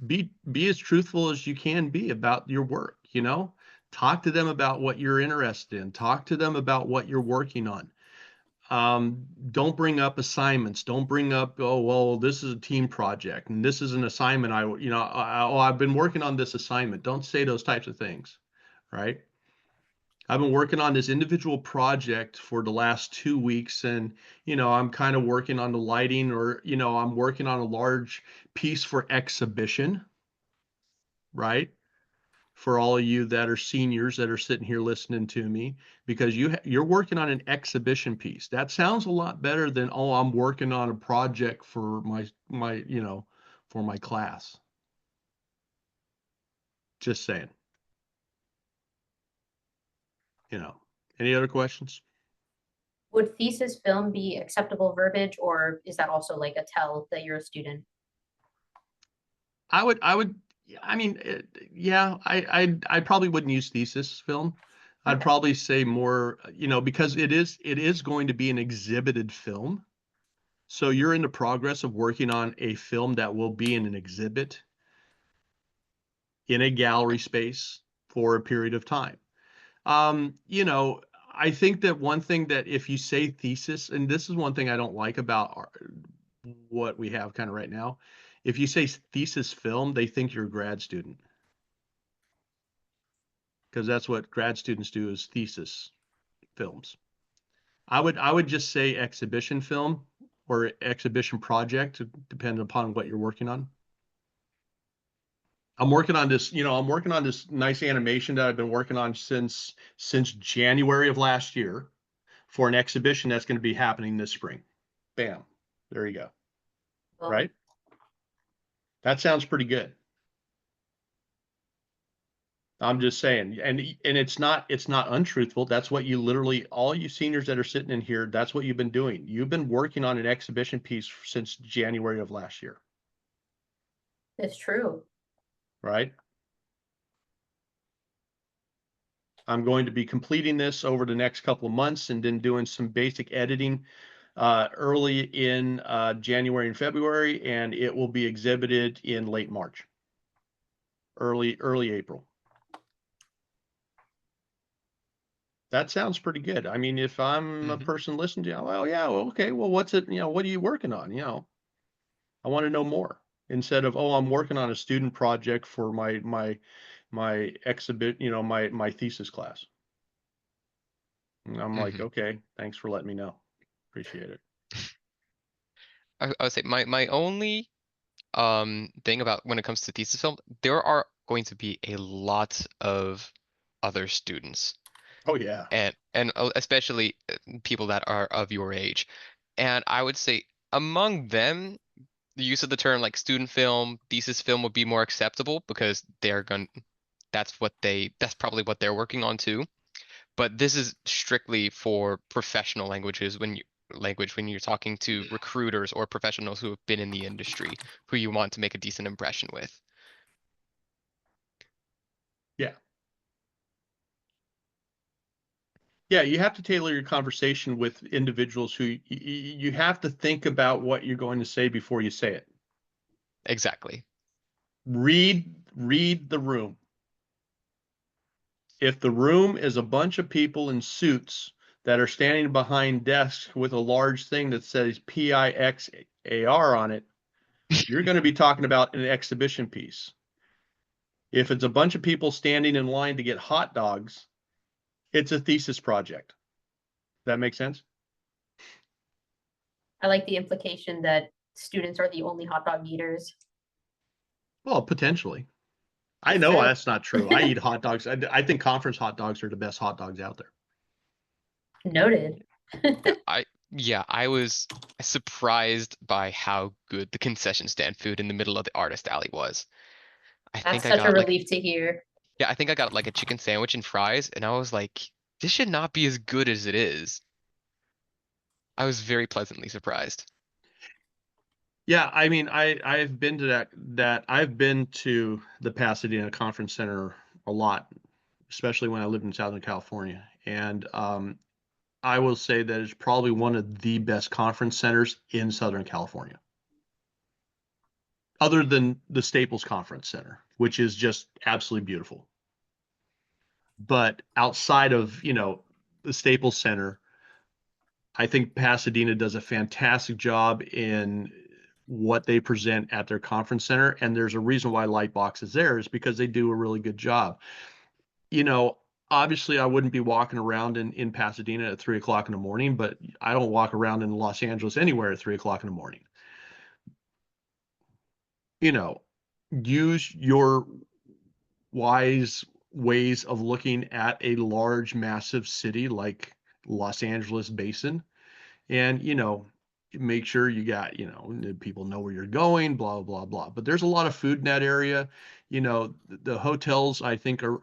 be as truthful as you can be about your work. Talk to them about what you're interested in. Talk to them about what you're working on. Don't bring up assignments. Don't bring up, oh, well, this is a team project and this is an assignment. I've been working on this assignment. Don't say those types of things, right? I've been working on this individual project for the last 2 weeks, and I'm kind of working on the lighting, or I'm working on a large piece for exhibition, right? For all of you that are seniors that are sitting here listening to me, because you're working on an exhibition piece. That sounds a lot better than, oh, I'm working on a project for for my class. Just saying. Any other questions? Would thesis film be acceptable verbiage, or is that also like a tell that you're a student? I would, I mean, yeah, I probably wouldn't use thesis film. I'd Okay. probably say more, because it is going to be an exhibited film. So you're in the progress of working on a film that will be in an exhibit in a gallery space for a period of time. I think that one thing that if you say thesis, and this is one thing I don't like about what we have kind of right now, if you say thesis film, they think you're a grad student. Because that's what grad students do, is thesis films. I would just say exhibition film or exhibition project, depending upon what you're working on. I'm working on this nice animation that I've been working on since January of last year for an exhibition that's going to be happening this spring. Bam. There you go. Well, Right? That sounds pretty good. I'm just saying, and it's not untruthful. That's what you literally, all you seniors that are sitting in here, that's what you've been doing. You've been working on an exhibition piece since January of last year, it's true. right? I'm going to be completing this over the next couple of months and then doing some basic editing early in January and February, and it will be exhibited in late March, early April. That sounds pretty good. I mean, if I'm a person listening to you, well, yeah, well, okay, well, what's it, what are you working on? I want to know more, instead of, oh, I'm working on a student project for my exhibit, my thesis class. And I'm like, okay, thanks for letting me know. Appreciate it. I would say my only thing about when it comes to thesis film, there are going to be a lot of other students, Oh yeah. and especially people that are of your age. And I would say among them, the use of the term like student film, thesis film would be more acceptable because that's probably what they're working on too. But this is strictly for professional language when you're talking to recruiters or professionals who have been in the industry, who you want to make a decent impression with. Yeah. Yeah, you have to tailor your conversation with individuals who you have to think about what you're going to say before you say it. Exactly. Read the room. If the room is a bunch of people in suits that are standing behind desks with a large thing that says PIXAR on it, you're going to be talking about an exhibition piece. If it's a bunch of people standing in line to get hot dogs, it's a thesis project. That make sense? I like the implication that students are the only hot dog eaters. Well, potentially. I It's know true. that's not true. I eat hot dogs. I think conference hot dogs are the best hot dogs out there. Noted. I was surprised by how good the concession stand food in the middle of the artist alley was. I That's think I such a got like relief to hear. Yeah, I think I got like a chicken sandwich and fries, and I was like, this should not be as good as it is. I was very pleasantly surprised. Yeah, I mean, I've been to I've been to the Pasadena Conference Center a lot, especially when I lived in Southern California. And I will say that it's probably one of the best conference centers in Southern California, other than the Staples Conference Center, which is just absolutely beautiful. But outside of, the Staples Center, I think Pasadena does a fantastic job in what they present at their conference center. And there's a reason why LightBox is there, is because they do a really good job. obviously I wouldn't be walking around in Pasadena at 3 o'clock in the morning, but I don't walk around in Los Angeles anywhere at 3 o'clock in the morning. You know, use your wise ways of looking at a large, massive city like Los Angeles basin, and make sure you got, people know where you're going, blah blah blah. But there's a lot of food in that area. The hotels I think are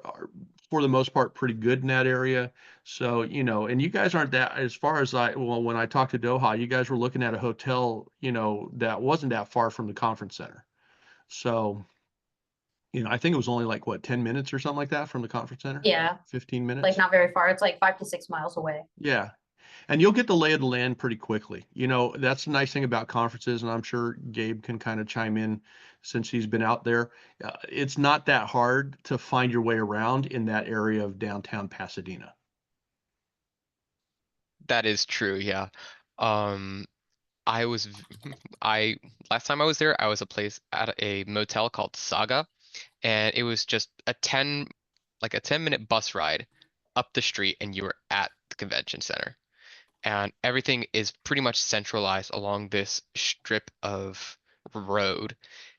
for the most part pretty good in that area. So and you guys aren't that, as far as when I talked to Doha, you guys were looking at a hotel that wasn't that far from the conference center. So I think it was only like what, 10 minutes or something like that from the conference center. Yeah, 15 minutes. like not very far. It's like 5 to 6 miles away. Yeah. And you'll get the lay of the land pretty quickly. That's the nice thing about conferences, and I'm sure Gabe can kind of chime in since he's been out there. It's not that hard to find your way around in that area of downtown Pasadena. That is true, yeah. I was, I, last time I was there, I was at a motel called Saga, and it was just like a 10-minute bus ride up the street, and you were at the convention center. And everything is pretty much centralized along this strip of road.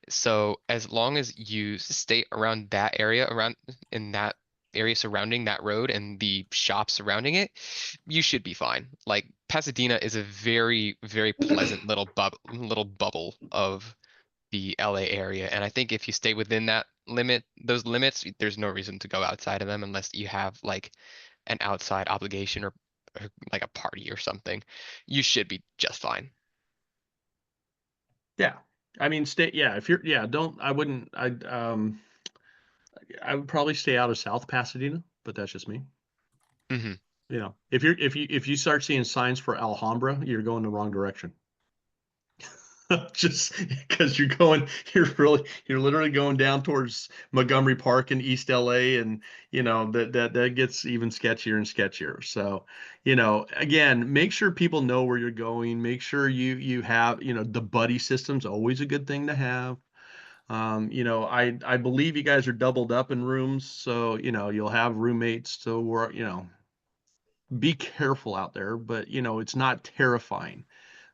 So as long as you stay around that area, around in that area surrounding that road and the shops surrounding it, you should be fine. Like Pasadena is a very, very pleasant little bubble of the LA area. And I think if you stay within those limits, there's no reason to go outside of them unless you have like an outside obligation or like a party or something. You should be just fine. Yeah. I mean, if you're, I would probably stay out of South Pasadena, but that's just me. Hmm. If you start seeing signs for Alhambra, you're going the wrong direction. Just because you're literally going down towards Montgomery Park in East LA, and that gets even sketchier and sketchier. So again, make sure people know where you're going. Make sure you have the buddy system's always a good thing to have. I believe you guys are doubled up in rooms, so you'll have roommates to work. Be careful out there, but it's not terrifying.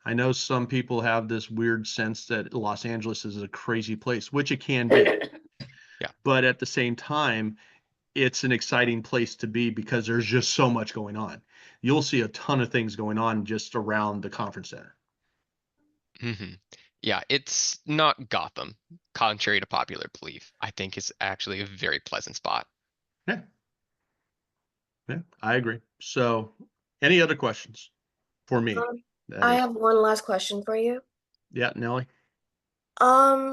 I know some people have this weird sense that Los Angeles is a crazy place, which it can be. Yeah. But at the same time, it's an exciting place to be because there's just so much going on. You'll see a ton of things going on just around the conference center. Hmm. Yeah, it's not Gotham, contrary to popular belief. I think it's actually a very pleasant spot. Yeah. Yeah, I agree. So, any other questions for me? That I is. have one last question for you. Yeah, Nelly.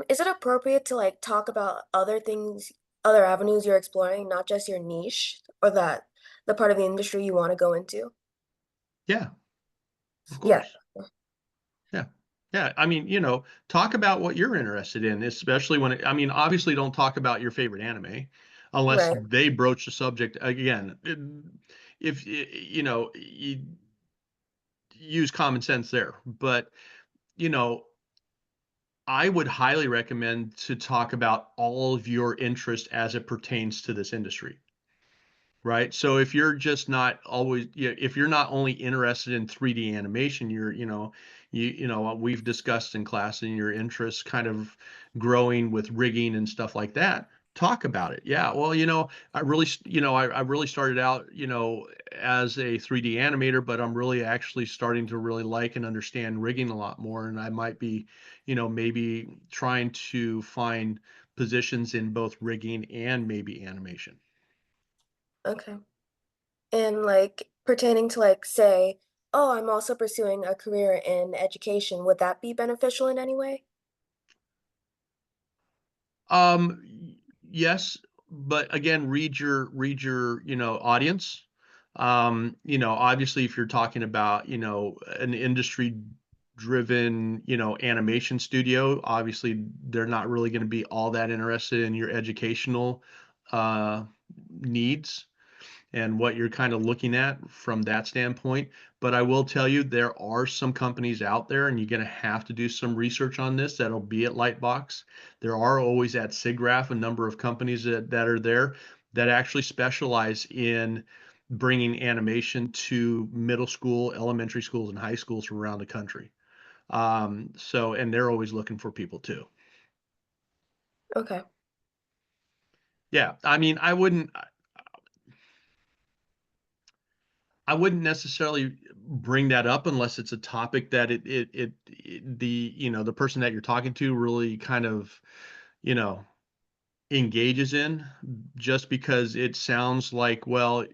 Is it appropriate to like talk about other things, other avenues you're exploring, not just your niche or the part of the industry you want to go into? Yeah, of Yeah. course. Yeah. Yeah. I mean, talk about what you're interested in, especially obviously don't talk about your favorite anime unless Right. they broach the subject again. If you use common sense there, but I would highly recommend to talk about all of your interest as it pertains to this industry. Right. So if you're just not always, if you're not only interested in 3D animation, we've discussed in class and your interests kind of growing with rigging and stuff like that. Talk about it. Yeah. Well, I really started out, as a 3D animator, but I'm really actually starting to really like and understand rigging a lot more. And I might be, maybe trying to find positions in both rigging and maybe animation. Okay. And like pertaining to like say, oh, I'm also pursuing a career in education, would that be beneficial in any way? Yes, but again, read your audience. Obviously if you're talking about, an industry driven, animation studio, obviously they're not really going to be all that interested in your educational needs and what you're kind of looking at from that standpoint. But I will tell you, there are some companies out there, and you're going to have to do some research on this. That'll be at Lightbox. There are always at SIGGRAPH a number of companies that are there that actually specialize in bringing animation to middle school, elementary schools, and high schools from around the country. So, and they're always looking for people too. Okay. Yeah, I mean, I wouldn't necessarily bring that up unless it's a topic that the person that you're talking to really kind of, you know, engages in, just because it sounds like, well,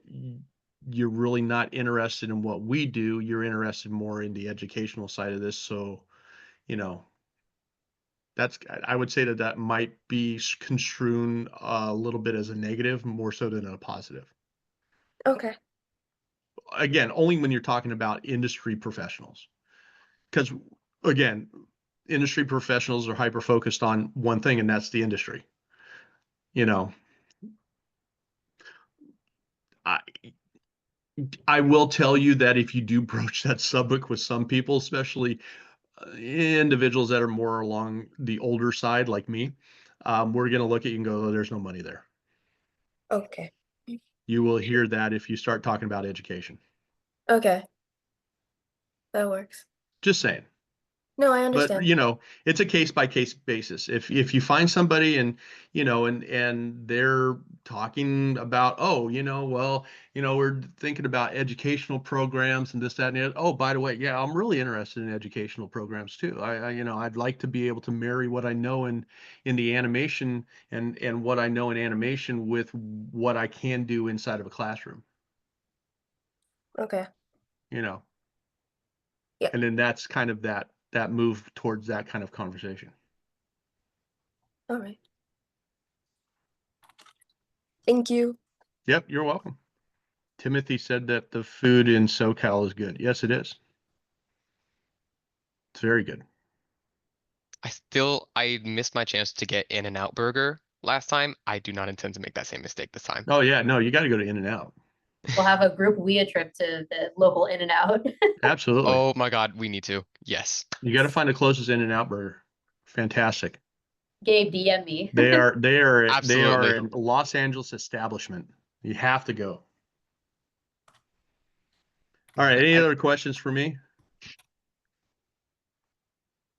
you're really not interested in what we do. You're interested more in the educational side of this. So, you know, I would say that might be construed a little bit as a negative more so than a positive. Okay. Again, only when you're talking about industry professionals, because again, industry professionals are hyper focused on one thing, and that's the industry. You know, I I will tell you that if you do broach that subject with some people, especially individuals that are more along the older side like me, we're going to look at you and go, oh, there's no money there. Okay. You will hear that if you start talking about education. Okay. That works. Just saying. No, I But understand. you know, it's a case by case basis. If you find somebody and you know and they're talking about, oh, well, we're thinking about educational programs and this, that, and the other. Oh, by the way, yeah, I'm really interested in educational programs too. I'd like to be able to marry what I know in the animation and what I know in animation with what I can do inside of a classroom. Okay. You know. Yeah. And then that's kind of that move towards that kind of conversation. All right. Thank you. Yep, you're welcome. Timothy said that the food in SoCal is good. Yes, it is. It's very good. I missed my chance to get In-N-Out burger last time. I do not intend to make that same mistake this time. Oh yeah, no, you got to go to In-N-Out. We'll have a group WIA trip to the local In-N-Out. Absolutely. Oh my God, we need to. Yes. You got to find the closest In-N-Out burger. Fantastic. Gabe, DM me. They are Absolutely. a Los Angeles establishment. You have to go. All right, any other questions for me?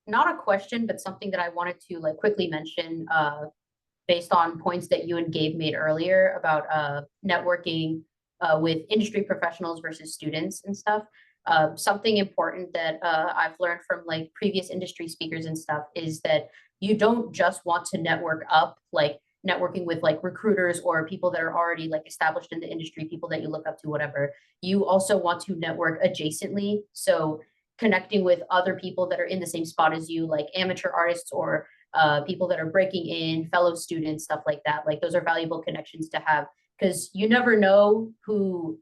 Not a question, but something that I wanted to like quickly mention, based on points that you and Gabe made earlier about networking with industry professionals versus students and stuff. Something important that I've learned from like previous industry speakers and stuff is that you don't just want to network up, like networking with like recruiters or people that are already like established in the industry, people that you look up to, whatever. You also want to network adjacently. So connecting with other people that are in the same spot as you, like amateur artists or people that are breaking in, fellow students, stuff like that. Like those are valuable connections to have, because you never know who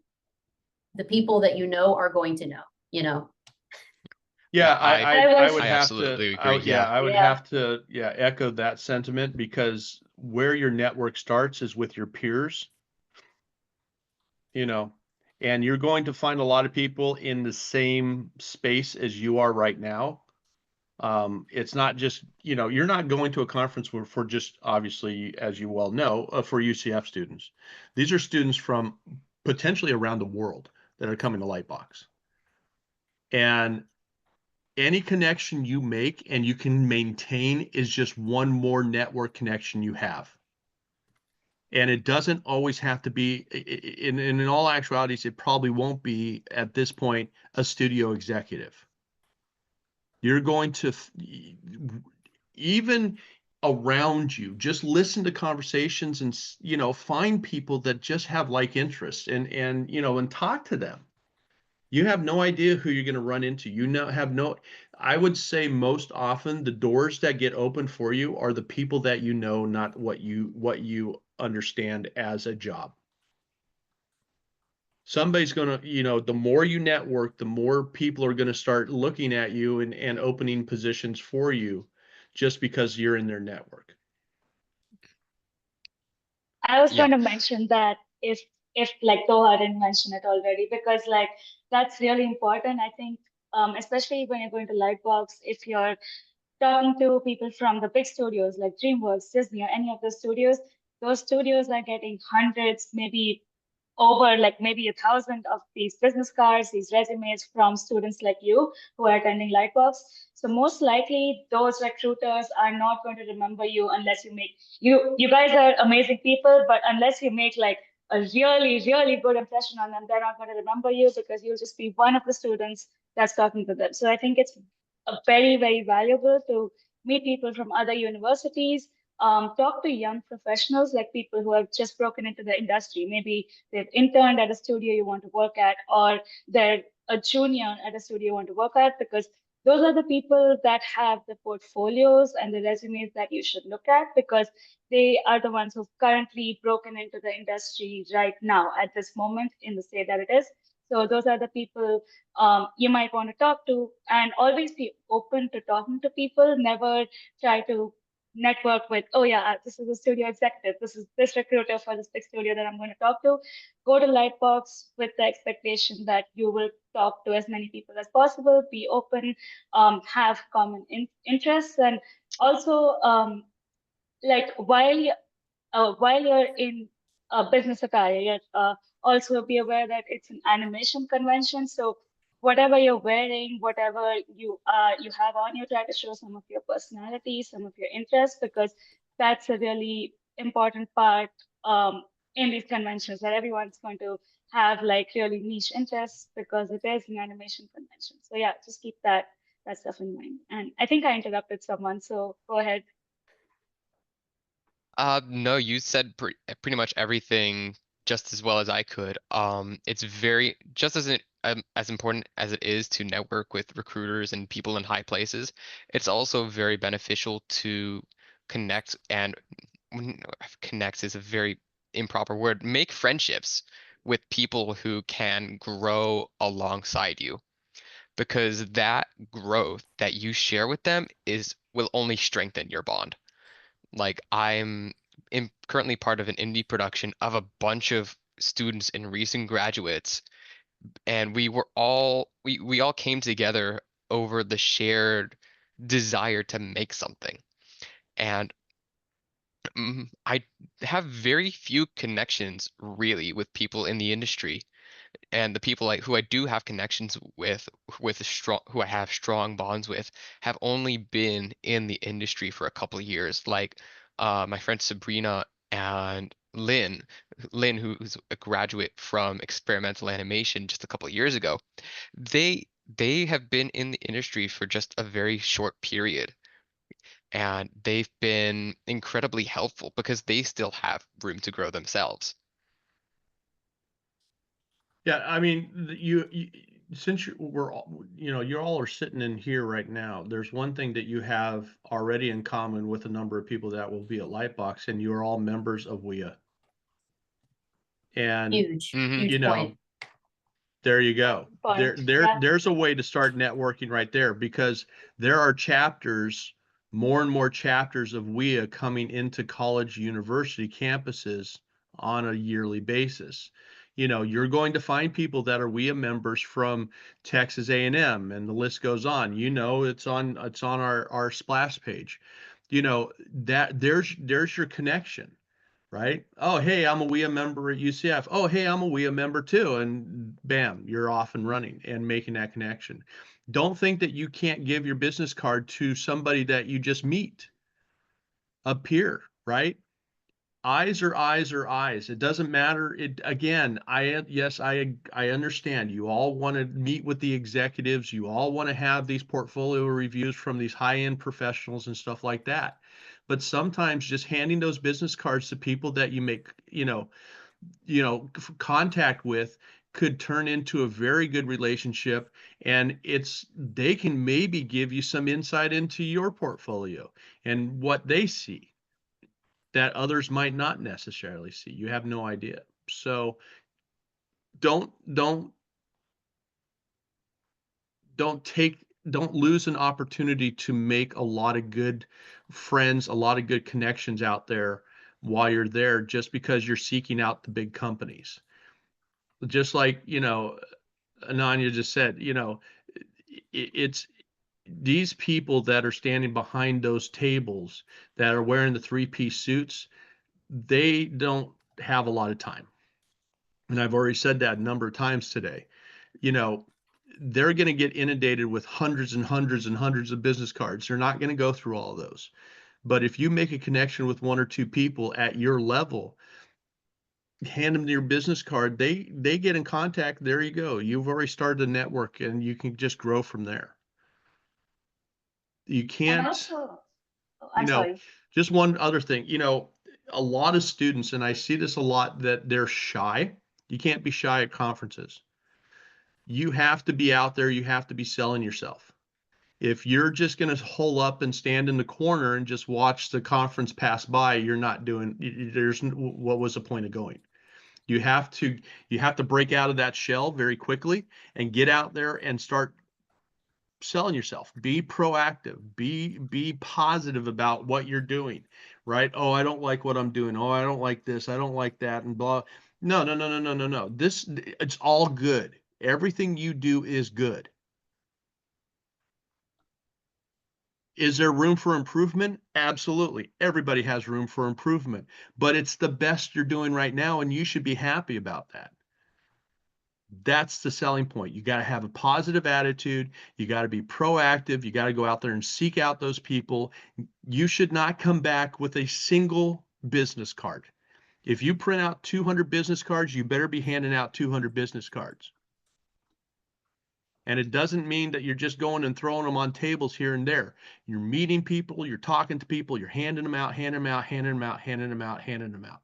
the people that you know are going to know, you know? Yeah, I would I have absolutely to, agree. Yeah. I would Yeah. have to, echo that sentiment, because where your network starts is with your peers, and you're going to find a lot of people in the same space as you are right now. It's not just, you're not going to a conference for just, obviously, as you well know, for UCF students. These are students from potentially around the world that are coming to Lightbox. And any connection you make and you can maintain is just one more network connection you have. And it doesn't always have to be, in all actualities, it probably won't be at this point a studio executive. You're going to, even around you, just listen to conversations and, find people that just have like interests and talk to them. You have no idea who you're going to run into. I would say most often the doors that get open for you are the people that you know, not what you understand as a job. Somebody's going to, the more you network, the more people are going to start looking at you and opening positions for you just because you're in their network. I was Yeah. going to mention that if like Toha didn't mention it already, because like that's really important. I think especially when you're going to Lightbox, if you're talking to people from the big studios like DreamWorks, Disney, or any of the studios, those studios are getting hundreds, maybe over like maybe 1,000 of these business cards, these resumes from students like you who are attending Lightbox. So most likely those recruiters are not going to remember you unless you make you guys are amazing people, but unless you make like a really, really good impression on them, they're not going to remember you because you'll just be one of the students that's talking to them. So I think it's a very, very valuable to meet people from other universities, talk to young professionals, like people who have just broken into the industry. Maybe they've interned at a studio you want to work at, or they're a junior at a studio you want to work at, because those are the people that have the portfolios and the resumes that you should look at, because they are the ones who've currently broken into the industry right now at this moment in the state that it is. So those are the people you might want to talk to, and always be open to talking to people. Never try to network with, oh yeah, this is a studio executive, this is this recruiter for this big studio that I'm going to talk to. Go to Lightbox with the expectation that you will talk to as many people as possible, be open, have common interests, and also like while you're in a business attire, also be aware that it's an animation convention. So whatever you're wearing, whatever you have on, you try to show some of your personality, some of your interests, because that's a really important part in these conventions, that everyone's going to have like really niche interests because it is an animation convention. So yeah, just keep that stuff in mind. And I think I interrupted someone, so go ahead. No, you said pretty much everything just as well as I could. It's very just as important as it is to network with recruiters and people in high places. It's also very beneficial to connect and connect is a very improper word. Make friendships with people who can grow alongside you, because that growth that you share with them will only strengthen your bond. Like currently part of an indie production of a bunch of students and recent graduates, and we all came together over the shared desire to make something. And I have very few connections really with people in the industry, and the people who I do have connections with who I have strong bonds with, have only been in the industry for a couple of years. Like my friend Sabrina and Lynn, who's a graduate from experimental animation just a couple of years ago. They have been in the industry for just a very short period, and they've been incredibly helpful because they still have room to grow themselves. Yeah, I mean, since we're all, you all are sitting in here right now, there's one thing that you have already in common with a number of people that will be at Lightbox, and you're all members of WIA. And Huge, Mhm. huge you know, point. there you go. Point, yeah. There's a way to start networking right there, because there are chapters, more and more chapters of WIA coming into college university campuses on a yearly basis. You're going to find people that are WIA members from Texas A&M, and the list goes on. It's on our splash page. That there's your connection. Right? Oh, hey, I'm a WIA member at UCF. Oh, hey, I'm a WIA member too. And bam, you're off and running and making that connection. Don't think that you can't give your business card to somebody that you just meet up here, right? Eyes are eyes are eyes. It doesn't matter. I understand. You all want to meet with the executives. You all want to have these portfolio reviews from these high-end professionals and stuff like that. But sometimes just handing those business cards to people that you make, contact with could turn into a very good relationship, and they can maybe give you some insight into your portfolio and what they see that others might not necessarily see. You have no idea. So don't don't don't lose an opportunity to make a lot of good friends, a lot of good connections out there while you're there, just because you're seeking out the big companies. Just like, Ananya just said, it's these people that are standing behind those tables that are wearing the three-piece suits. they don't have a lot of time. And I've already said that a number of times today. You know, they're going to get inundated with hundreds and hundreds and hundreds of business cards. They're not going to go through all of those. But if you make a connection with one or two people at your level, hand them your business card, they get in contact. There you go. You've already started a network, and you can just grow from there. You And can't, also, oh, you I'm know, sorry. just one other thing, you know, a lot of students, and I see this a lot, that they're shy. You can't be shy at conferences. You have to be out there. You have to be selling yourself. If you're just going to hole up and stand in the corner and just watch the conference pass by, you're not doing, what was the point of going? You have to break out of that shell very quickly and get out there and start selling yourself. Be proactive. Be positive about what you're doing, right? Oh, I don't like what I'm doing. Oh, I don't like this. I don't like that, and blah. No, no, no, no, no, no, no. It's all good. Everything you do is good. Is there room for improvement? Absolutely. Everybody has room for improvement, but it's the best you're doing right now, and you should be happy about that. That's the selling point. You got to have a positive attitude. You got to be proactive. You got to go out there and seek out those people. You should not come back with a single business card. If you print out 200 business cards, you better be handing out 200 business cards. And it doesn't mean that you're just going and throwing them on tables here and there. You're meeting people, you're talking to people, you're handing them out, handing them out, handing them out, handing them out, handing them out.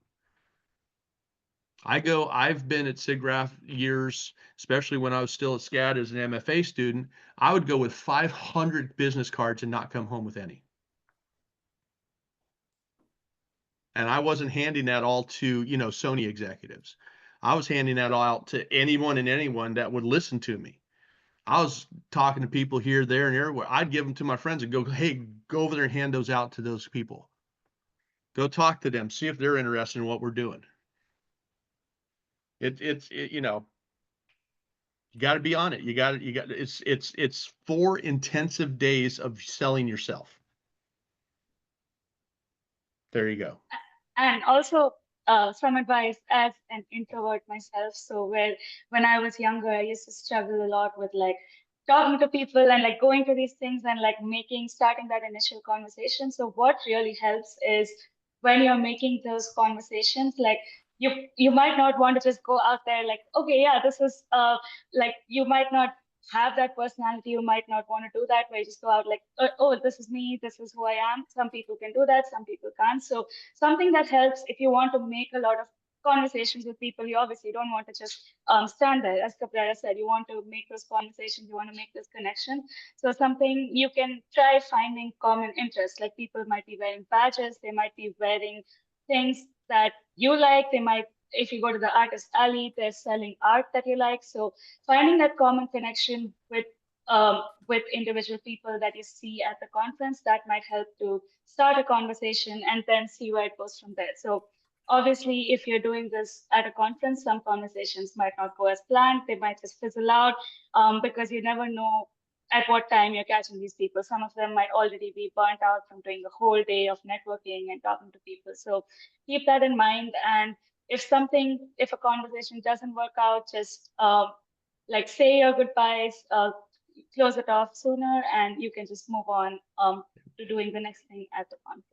I've been at SIGGRAPH years, especially when I was still at SCAD as an MFA student. I would go with 500 business cards and not come home with any. And I wasn't handing that all to, you know, Sony executives. I was handing that all out to anyone and anyone that would listen to me. I was talking to people here, there, and everywhere. I'd give them to my friends and go, hey, go over there and hand those out to those people. Go talk to them, see if they're interested in what we're doing. You know, you got to be on it. It's 4 intensive days of selling yourself. There you go. And also, some advice as an introvert myself. So when I was younger, I used to struggle a lot with like talking to people and like going to these things and like starting that initial conversation. So what really helps is when you're making those conversations, like you might not want to just go out there like, okay, yeah, this is like you might not have that personality. You might not want to do that where you just go out like, oh, this is me, this is who I am. Some people can do that, some people can't. So something that helps if you want to make a lot of conversations with people, you obviously don't want to just stand there. As Cabrera said, you want to make those conversations, you want to make this connection. So something you can try finding common interests, like people might be wearing badges, they might be wearing things that you like, they might, if you go to the artist alley, they're selling art that you like. So finding that common connection with individual people that you see at the conference, that might help to start a conversation and then see where it goes from there. So obviously, if you're doing this at a conference, some conversations might not go as planned. They might just fizzle out because you never know at what time you're catching these people. Some of them might already be burnt out from doing the whole day of networking and talking to people. So keep that in mind. And if a conversation doesn't work out, just like say your goodbyes, close it off sooner, and you can just move on to doing the next thing at the conference.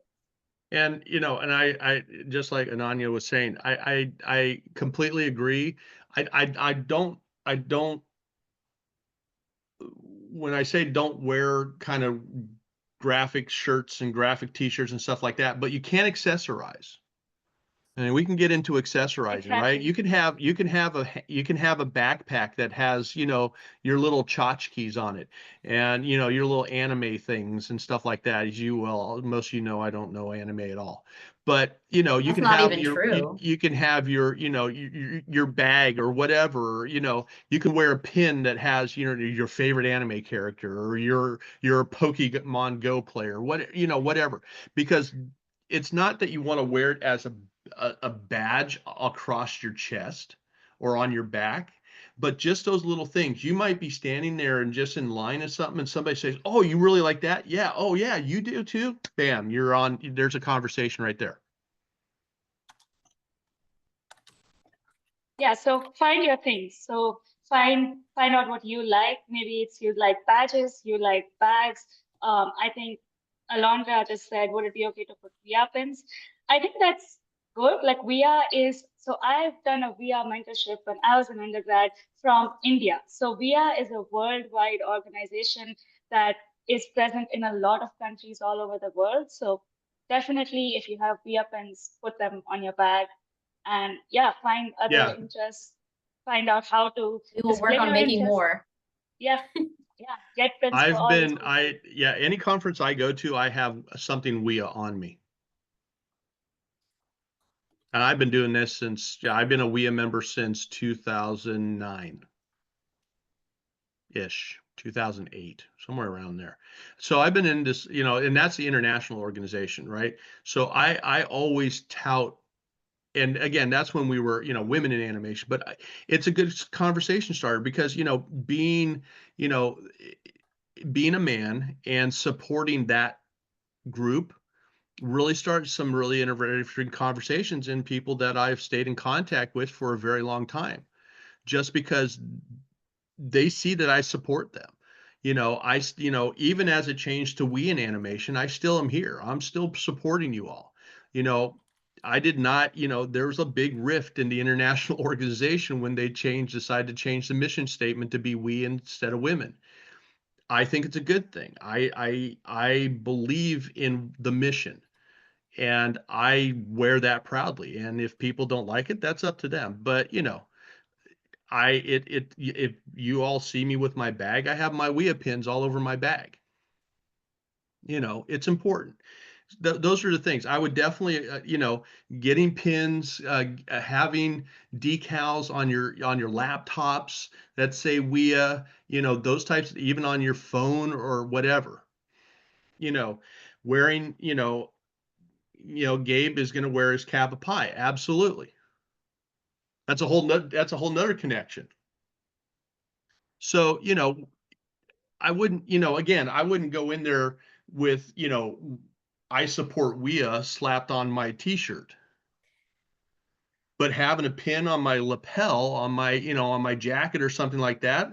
And, you know, and I just like Ananya was saying, I completely agree. I don't, when I say don't wear kind of graphic shirts and graphic t-shirts and stuff like that, but you can accessorize. And we can get into accessorizing, right? Exactly. You can have a backpack that has, you know, your little tchotchkes on it, and you know your little anime things and stuff like that. As you well, most of you know, I don't know anime at all, but you know, you That's can not have even your true. you can have your, you know, your bag or whatever. You know, you can wear a pin that has, you know, your favorite anime character, or your Pokemon Go player, what, you know, whatever, because it's not that you want to wear it as a badge across your chest or on your back, but just those little things. You might be standing there and just in line or something, and somebody says, oh, you really like that? Yeah. Oh yeah, you do too. Bam, you're on. There's a conversation right there. Yeah, so find your things. So find out what you like. Maybe it's you like badges, you like bags. I think Alondra just said, would it be okay to put WIA pins? I think that's good. Like WIA is, so I've done a WIA mentorship when I was an undergrad from India. So WIA is a worldwide organization that is present in a lot of countries all over the world. So definitely, if you have WIA pins, put them on your bag. And yeah, find other Yeah. interests, find out how to We will work display on your making interests. more. Yeah, yeah, get pins for all these people. Yeah, any conference I go to, I have something WIA on me. And I've been doing this since, yeah, I've been a WIA member since 2009-ish, 2008, somewhere around there. So I've been in this, you know, and that's the international organization, right? So I always tout, and again, that's when we were, you know, women in animation, but it's a good conversation starter because, you know, being a man and supporting that group really started some really interesting conversations in people that I've stayed in contact with for a very long time, just because they see that I support them. You know, even as it changed to we in animation, I still am here. I'm still supporting you all. You know, I did not, you know, there was a big rift in the international organization when they decided to change the mission statement to be we instead of women. I think it's a good thing. I believe in the mission, and I wear that proudly. And if people don't like it, that's up to them. But you know, if you all see me with my bag, I have my WIA pins all over my bag. You know, it's important. Those are the things I would definitely, you know, getting pins, having decals on your laptops that say WIA, you know, those types, even on your phone or whatever. You know, wearing, Gabe is going to wear his cap of pie. Absolutely. That's a whole nother connection. So, you know, I wouldn't, again, I wouldn't go in there with, I support WIA slapped on my t-shirt. But having a pin on my lapel, on my, on my jacket or something like that,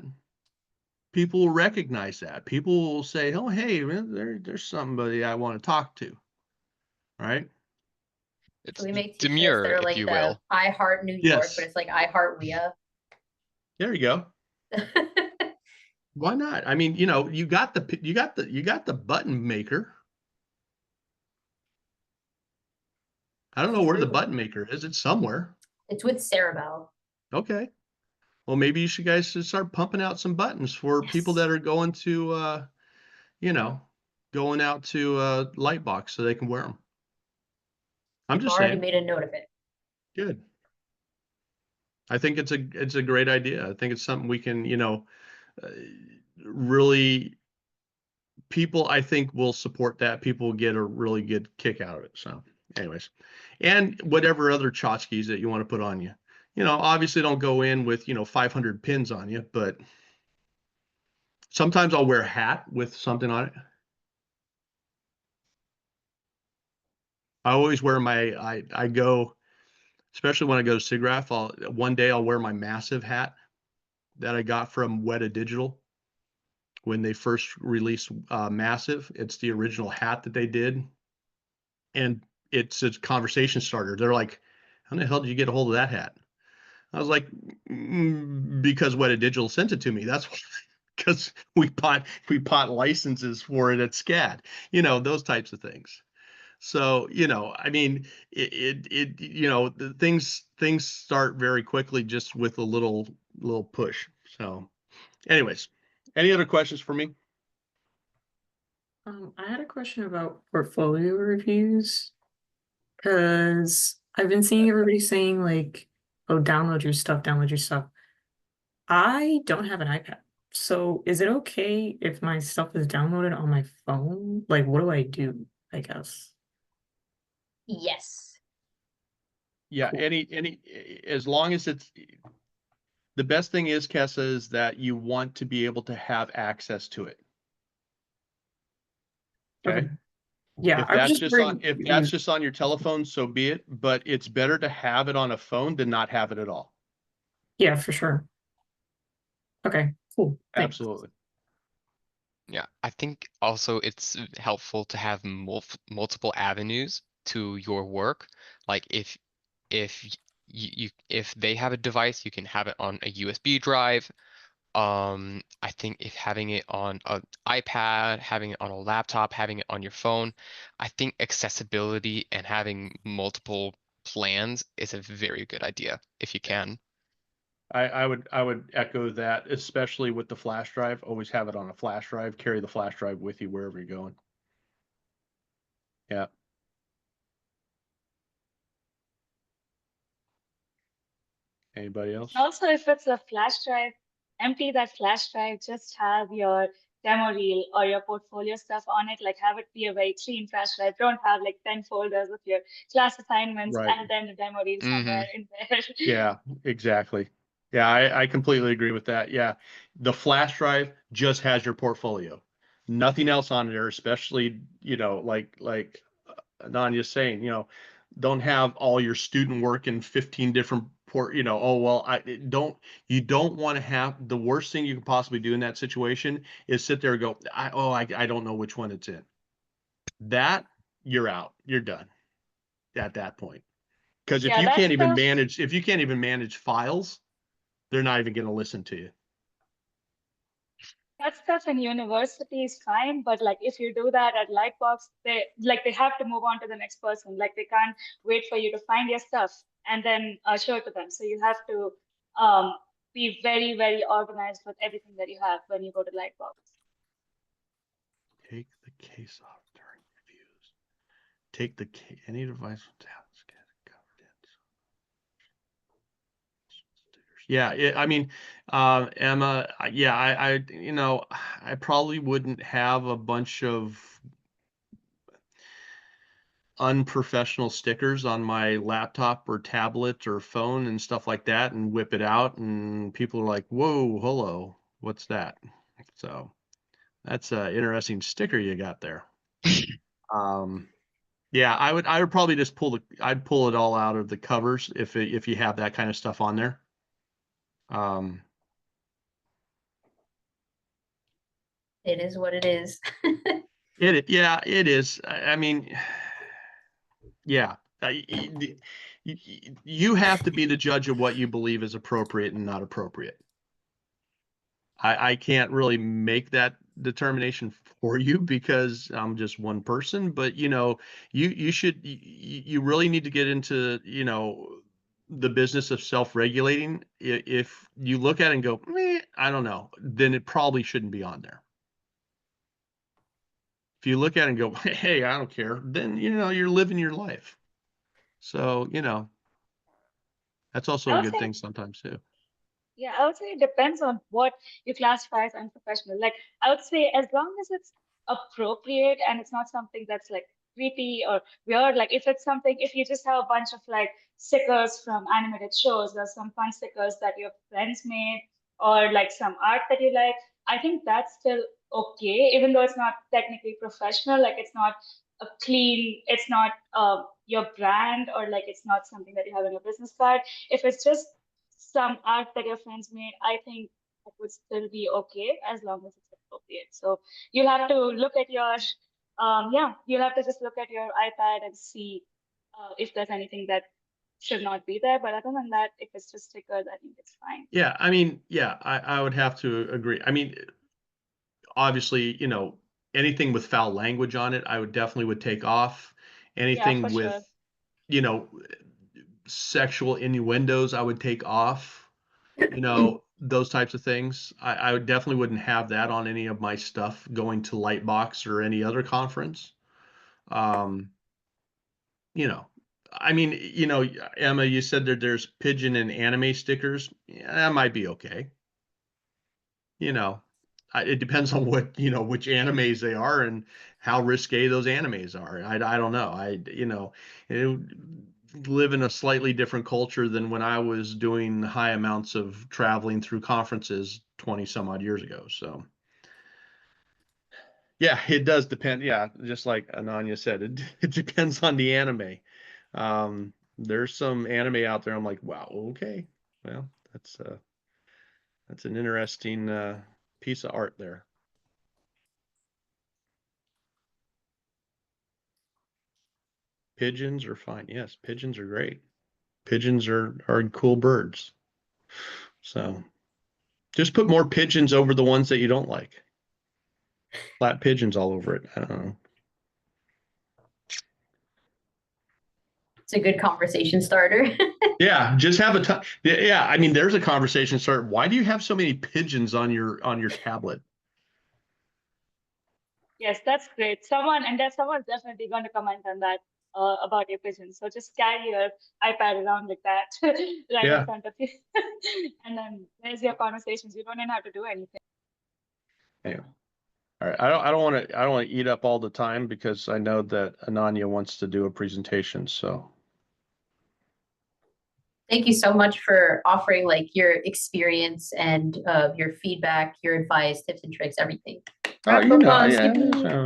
people will recognize that. People will say, oh, hey, man, there's somebody I want to talk to. Right? It's So we make t-shirts demure, that are if like you the will. I Heart New York, Yes. but it's like I Heart WIA. There you go. Why not? I mean, you got the button maker. I don't know where the button maker is. It's somewhere. It's with Cerebell. Okay. Well, maybe you guys should start pumping out some buttons for people that are going to, going out to Lightbox so they can wear them. I'm just already saying. made a note of it. Good. I think it's a great idea. I think it's something we can, really, people I think will support that. People will get a really good kick out of it. So anyways, and whatever other tchotchkes that you want to put on you, obviously don't go in with, 500 pins on you, but sometimes I'll wear a hat with something on it. I always wear I go, especially when I go to SIGGRAPH, one day I'll wear my massive hat that I got from Weta Digital when they first released Massive. It's the original hat that they did. And it's a conversation starter. They're like, how the hell did you get a hold of that hat? I was like, because Weta Digital sent it to me. That's why, because we bought licenses for it at SCAD, those types of things. So, I mean, the things start very quickly just with a little push. So anyways, any other questions for me? I had a question about portfolio reviews because I've been seeing everybody saying like, oh, download your stuff, download your stuff. I don't have an iPad. So is it okay if my stuff is downloaded on my phone? Like, what do I do, I guess? Yes. Yeah, Cool. any as long as it's the best thing is, Kessa, is that you want to be able to have access to it. Okay. Yeah, If I was that's just just worried on if it that's was- just on your telephone, so be it. But it's better to have it on a phone than not have it at all. Yeah, for sure. Okay, cool. Thanks. Absolutely. Yeah, I think also it's helpful to have multiple avenues to your work. Like if if they have a device, you can have it on a USB drive. I think if having it on an iPad, having it on a laptop, having it on your phone, I think accessibility and having multiple plans is a very good idea if you can. I would echo that, especially with the flash drive. Always have it on a flash drive. Carry the flash drive with you wherever you're going. Yeah. Anybody else? Also, if it's a flash drive, empty that flash drive, just have your demo reel or your portfolio stuff on it. Like have it be a very clean flash drive. Don't have like 10 folders of your class assignments Right. and then the demo reel Mm-hmm. somewhere in there. Yeah, exactly. Yeah, I completely agree with that. Yeah. The flash drive just has your portfolio. Nothing else on there, especially, like Ananya's saying, don't have all your student work in 15 different oh, well, you don't want to have the worst thing you could possibly do in that situation is sit there and go, I don't know which one it's in. That you're out. You're done at that point. Because Yeah, that stuff. if you can't even manage files, they're not even going to listen to you. That stuff in university is fine, but like if you do that at Lightbox, they have to move on to the next person. Like they can't wait for you to find your stuff and then show it to them. So you have to be very, very organized with everything that you have when you go to Lightbox. Take the case off during reviews. Take the any device with tablets covered in. Yeah, I mean, Emma, yeah, I probably wouldn't have a bunch of unprofessional stickers on my laptop or tablet or phone and stuff like that and whip it out and people are like, whoa, hello, what's that? So that's an interesting sticker you got there. Yeah, I would probably just I'd pull it all out of the covers if you have that kind of stuff on there. It is what it is. Yeah, it is. I mean, yeah, you have to be the judge of what you believe is appropriate and not appropriate. I can't really make that determination for you because I'm just one person, but you really need to get into, the business of self-regulating. If you look at it and go, I don't know, then it probably shouldn't be on there. If you look at it and go, hey, I don't care, then, you're living your life. So, that's also a good thing sometimes too. Yeah, I would say it depends on what you classify as unprofessional. Like, I would say as long as it's appropriate and it's not something that's like creepy or weird, like if you just have a bunch of like stickers from animated shows or some fun stickers that your friends made or like some art that you like, I think that's still okay, even though it's not technically professional, like it's not it's not your brand or like it's not something that you have on your business card. If it's just some art that your friends made, I think it would still be okay as long as it's appropriate. So you'll have to look at your, you'll have to just look at your iPad and see if there's anything that should not be there. But other than that, if it's just stickers, I think it's fine. Yeah, I mean, yeah, I would have to agree. I mean, obviously, anything with foul language on it, I would definitely take off. Anything for with, sure. Sexual innuendos, I would take off. Those types of things. I would definitely wouldn't have that on any of my stuff going to Lightbox or any other conference. I mean, Emma, you said that there's pigeon and anime stickers. Yeah, that might be okay. It depends on what, which animes they are and how risque those animes are. I don't know. Live in a slightly different culture than when I was doing high amounts of traveling through conferences 20 some odd years ago. So yeah, it does depend. Yeah, just like Ananya said, it depends on the anime. There's some anime out there. I'm like, wow, okay, well, That's an interesting piece of art there. Pigeons are fine. Yes, pigeons are great. Pigeons are cool birds. So just put more pigeons over the ones that you don't like. Flat pigeons all over it. I don't know. It's a good conversation starter. Yeah, just have a yeah, I mean, there's a conversation starter. Why do you have so many pigeons on your tablet? Yes, that's great. Someone's definitely going to comment on that about your pigeons. So just carry your iPad around like that right Yeah. in front of you. And then there's your conversations. You don't even have to do anything. Anyway. All right. I don't want to eat up all the time because I know that Ananya wants to do a presentation. So Thank you so much for offering like your experience and your feedback, your advice, tips and tricks, everything. oh, you know, yeah, Yippee. so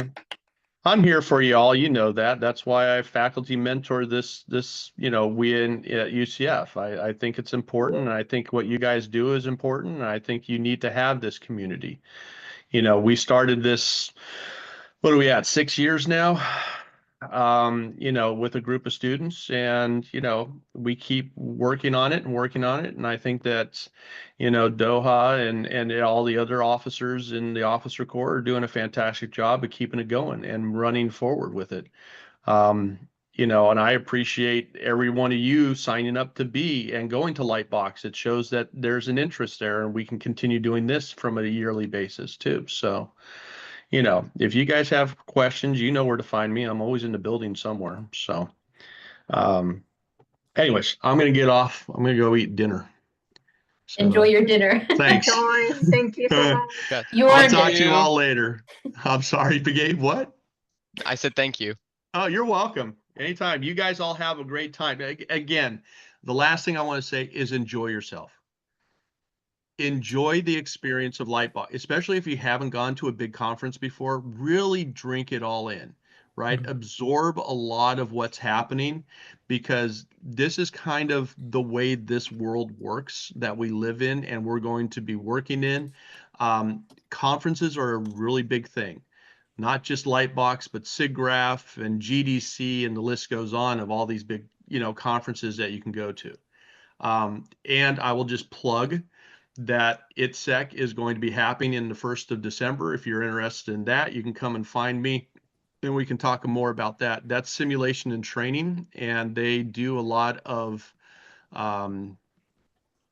I'm here for you all. You know that. That's why I faculty mentor this WIA at UCF. I think it's important, and I think what you guys do is important, and I think you need to have this community. You know, we started this, what are we at, 6 years now? You know, with a group of students, and you know, we keep working on it and working on it. And I think that, you know, Doha and all the other officers in the officer corps are doing a fantastic job of keeping it going and running forward with it. You know, and I appreciate every one of you signing up to be and going to LightBox. It shows that there's an interest there, and we can continue doing this from a yearly basis too. So, you know, if you guys have questions, you know where to find me. I'm always in the building somewhere. So, anyways, I'm going to get off. I'm going to go eat dinner. So, Enjoy your dinner. thanks. Enjoy. Thank you so much. Yeah, You I'll earned talk it. to you all later. I'm sorry, Gabe. What? I said thank you. Oh, you're welcome. Anytime. You guys all have a great time. Again, the last thing I want to say is enjoy yourself. Enjoy the experience of LightBox, especially if you haven't gone to a big conference before. Really drink it all in, right? Mhm. Absorb a lot of what's happening, because this is kind of the way this world works that we live in and we're going to be working in. Conferences are a really big thing. Not just LightBox, but SIGGRAPH and GDC, and the list goes on of all these big, you know, conferences that you can go to. And I will just plug that ITSEC is going to be happening in the 1st of December. If you're interested in that, you can come and find me, and we can talk more about that. That's simulation and training, and they do a lot of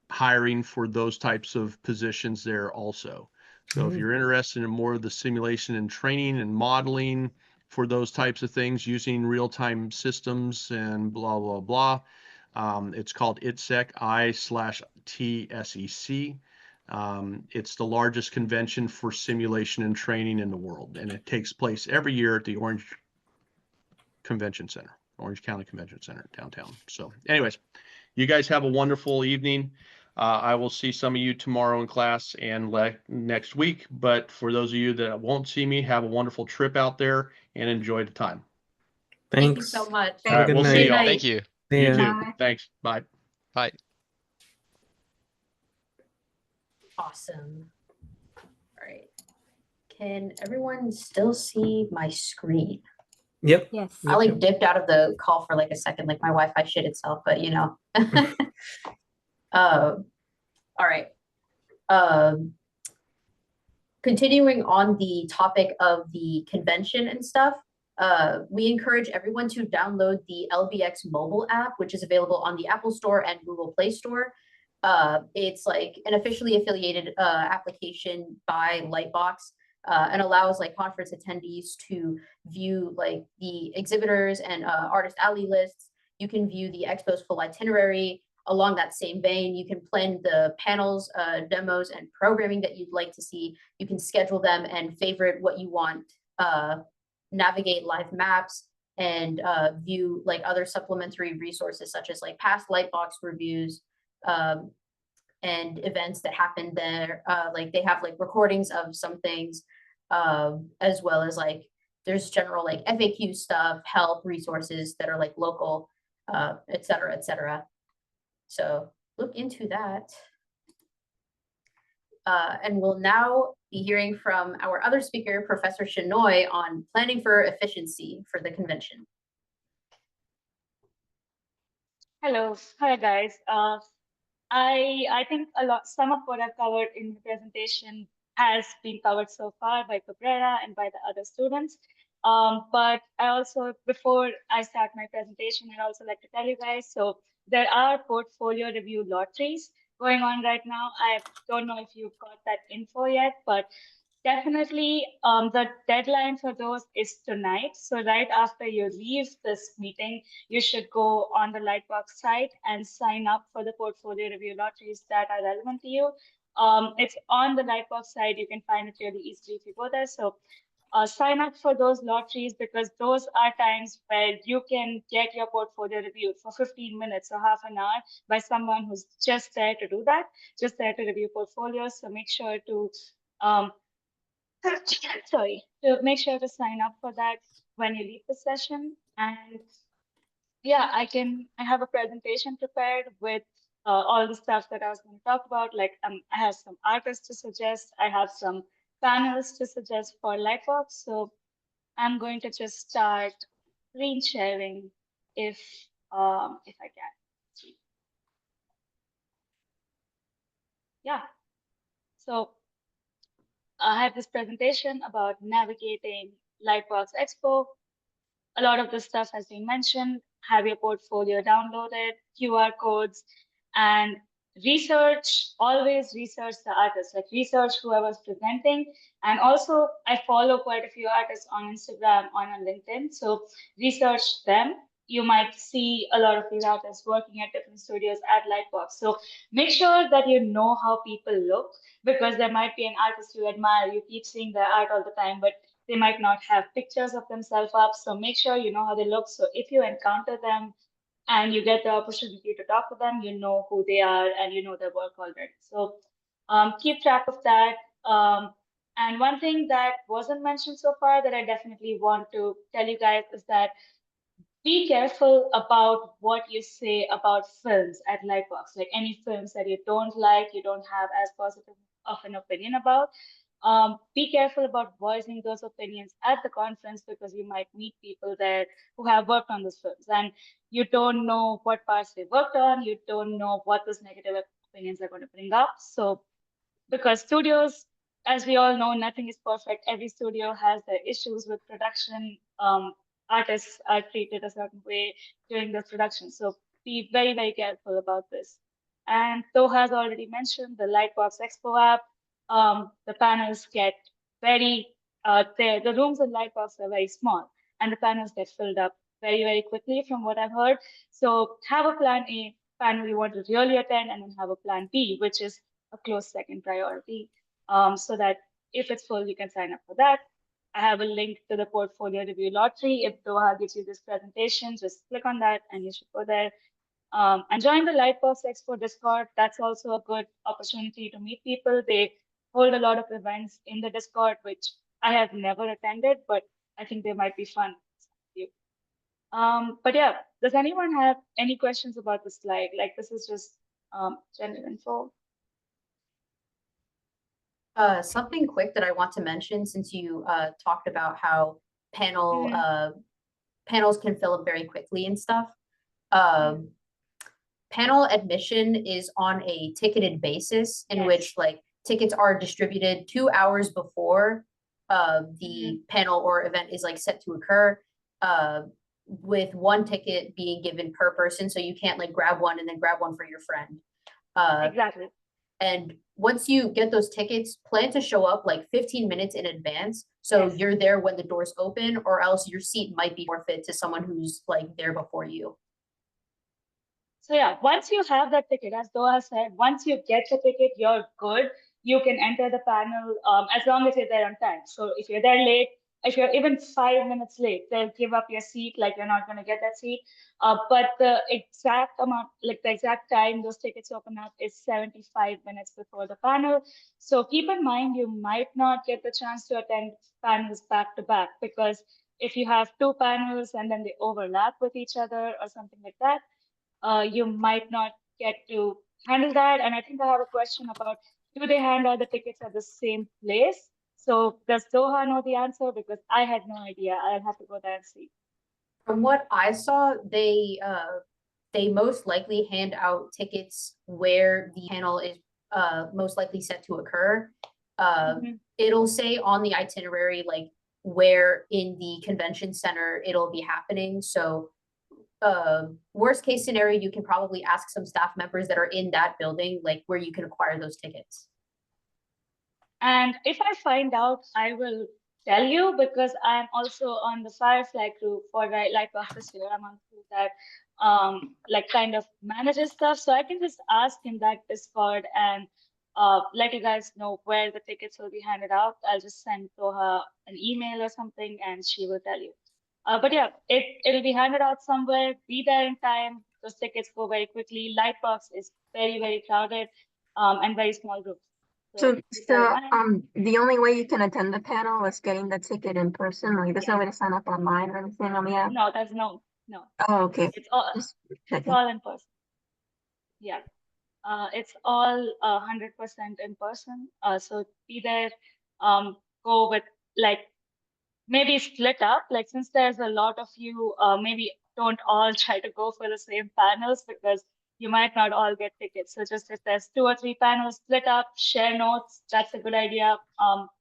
hiring for those types of positions there also. So if you're interested in more of the simulation and training and modeling for those types of things using real-time systems and blah, blah, blah, it's called ITSEC, I/TSEC. It's the largest convention for simulation and training in the world, and it takes place every year at the Orange Convention Center, Orange County Convention Center downtown. So anyways, you guys have a wonderful evening. I will see some of you tomorrow in class and next week. But for those of you that won't see me, have a wonderful trip out there and enjoy the time. Thank you so Thanks. much. All right, Good we'll see night. y'all. Thank you. See You ya. too. Bye. Thanks. Bye. Bye. Awesome. All right. Can everyone still see my screen? Yep. Yes. I like dipped out of the call for like a second, like my Wi-Fi shit itself, but you know. All right. Continuing on the topic of the convention and stuff, we encourage everyone to download the LBX mobile app, which is available on the Apple Store and Google Play Store. It's like an officially affiliated application by LightBox, and allows like conference attendees to view like the exhibitors and artist alley lists. You can view the expo's full itinerary. Along that same vein, you can plan the panels, demos, and programming that you'd like to see. You can schedule them and favorite what you want, navigate live maps, and view like other supplementary resources such as like past LightBox reviews, and events that happened there. Like they have like recordings of some things, as well as like there's general like FAQ stuff, help, resources that are like local, et cetera, et cetera. So look into that. and we'll now be hearing from our other speaker, Professor Shenoy, on planning for efficiency for the convention. Hello, hi guys. I think some of what I've covered in the presentation has been covered so far by Cabrera and by the other students. But I also, before I start my presentation, I'd also like to tell you guys, so there are portfolio review lotteries going on right now. I don't know if you've got that info yet, but definitely, the deadline for those is tonight. So right after you leave this meeting, you should go on the Lightbox site and sign up for the portfolio review lotteries that are relevant to you. It's on the Lightbox site. You can find it really easily if you go there. So sign up for those lotteries because those are times where you can get your portfolio reviewed for 15 minutes or half an hour by someone who's just there to do that, just there to review portfolios. So make sure to sorry, to make sure to sign up for that when you leave the session. And yeah, I have a presentation prepared with all the stuff that I was going to talk about. Like I have some artists to suggest, I have some panels to suggest for Lightbox. So I'm going to just start screen sharing if I can. Yeah. So I have this presentation about navigating Lightbox Expo. A lot of this stuff has been mentioned. Have your portfolio downloaded, QR codes, and research, always research the artist, like research whoever's presenting. And also, I follow quite a few artists on Instagram, on LinkedIn. So research them. You might see a lot of these artists working at different studios at Lightbox. So make sure that you know how people look, because there might be an artist you admire, you keep seeing their art all the time, but they might not have pictures of themselves up. So make sure you know how they look. So if you encounter them and you get the opportunity to talk to them, you know who they are and you know their work already. So keep track of that. And one thing that wasn't mentioned so far that I definitely want to tell you guys is that be careful about what you say about films at Lightbox. Like any films that you don't like, you don't have as positive of an opinion about. Be careful about voicing those opinions at the conference because you might meet people there who have worked on those films and you don't know what parts they worked on, you don't know what those negative opinions are going to bring up. So, because studios, as we all know, nothing is perfect. Every studio has their issues with production. Artists are treated a certain way during the production. So be very, very careful about this. And Toha has already mentioned the Lightbox Expo app. The panels get very, the rooms in Lightbox are very small and the panels get filled up very, very quickly from what I've heard. So have a plan A panel you want to really attend and then have a plan B, which is a close second priority, so that if it's full, you can sign up for that. I have a link to the portfolio review lottery. If Doha gives you this presentation, just click on that and you should go there. And join the Lightbox Expo Discord. That's also a good opportunity to meet people. They hold a lot of events in the Discord, which I have never attended, but I think they might be fun. But yeah, does anyone have any questions about the slide? Like this is just general info. Something quick that I want to mention, since you talked about how panels can fill up very quickly and stuff. Panel admission is on a ticketed basis in which like tickets are distributed 2 hours before the panel or event is like set to occur, with one ticket being given per person, so you can't like grab one and then grab one for your friend. Exactly. And once you get those tickets, plan to show up like 15 minutes in advance. So you're there when the doors open, or else your seat might be forfeit to someone who's like there before you. So yeah, once you have that ticket, as Doha said, once you get the ticket, you're good. You can enter the panel as long as you're there on time. So if you're there late, if you're even 5 minutes late, they'll give up your seat, like you're not going to get that seat. But the exact amount, like the exact time those tickets open up is 75 minutes before the panel. So keep in mind, you might not get the chance to attend panels back to back, because if you have 2 panels and then they overlap with each other or something like that, you might not get to handle that. And I think I have a question about do they hand out the tickets at the same place? So does Doha know the answer? Because I had no idea. I'll have to go there and see. From what I saw, they most likely hand out tickets where the panel is most likely set to occur. It'll say on the itinerary like where in the convention center it'll be happening. So worst case scenario, you can probably ask some staff members that are in that building, like where you can acquire those tickets. And if I find out, I will tell you, because I'm also on the Firefly group for LightBox Expo. I'm on group that like kind of manages stuff. So I can just ask in that Discord and let you guys know where the tickets will be handed out. I'll just send Toha an email or something and she will tell you. But yeah, it'll be handed out somewhere. Be there in time. Those tickets go very quickly. Lightbox is very, very crowded and very small groups. So, keep that in mind. the only way you can attend the panel is getting the ticket in person. Like, there's no way to sign up online or anything on the app. No, there's no. Oh, okay. It's all Just it's checking. all in person. Yeah. It's all 100% in person. So be there. Go with like maybe split up. Like since there's a lot of you, maybe don't all try to go for the same panels because you might not all get tickets. So just if there's 2 or 3 panels, split up, share notes. That's a good idea.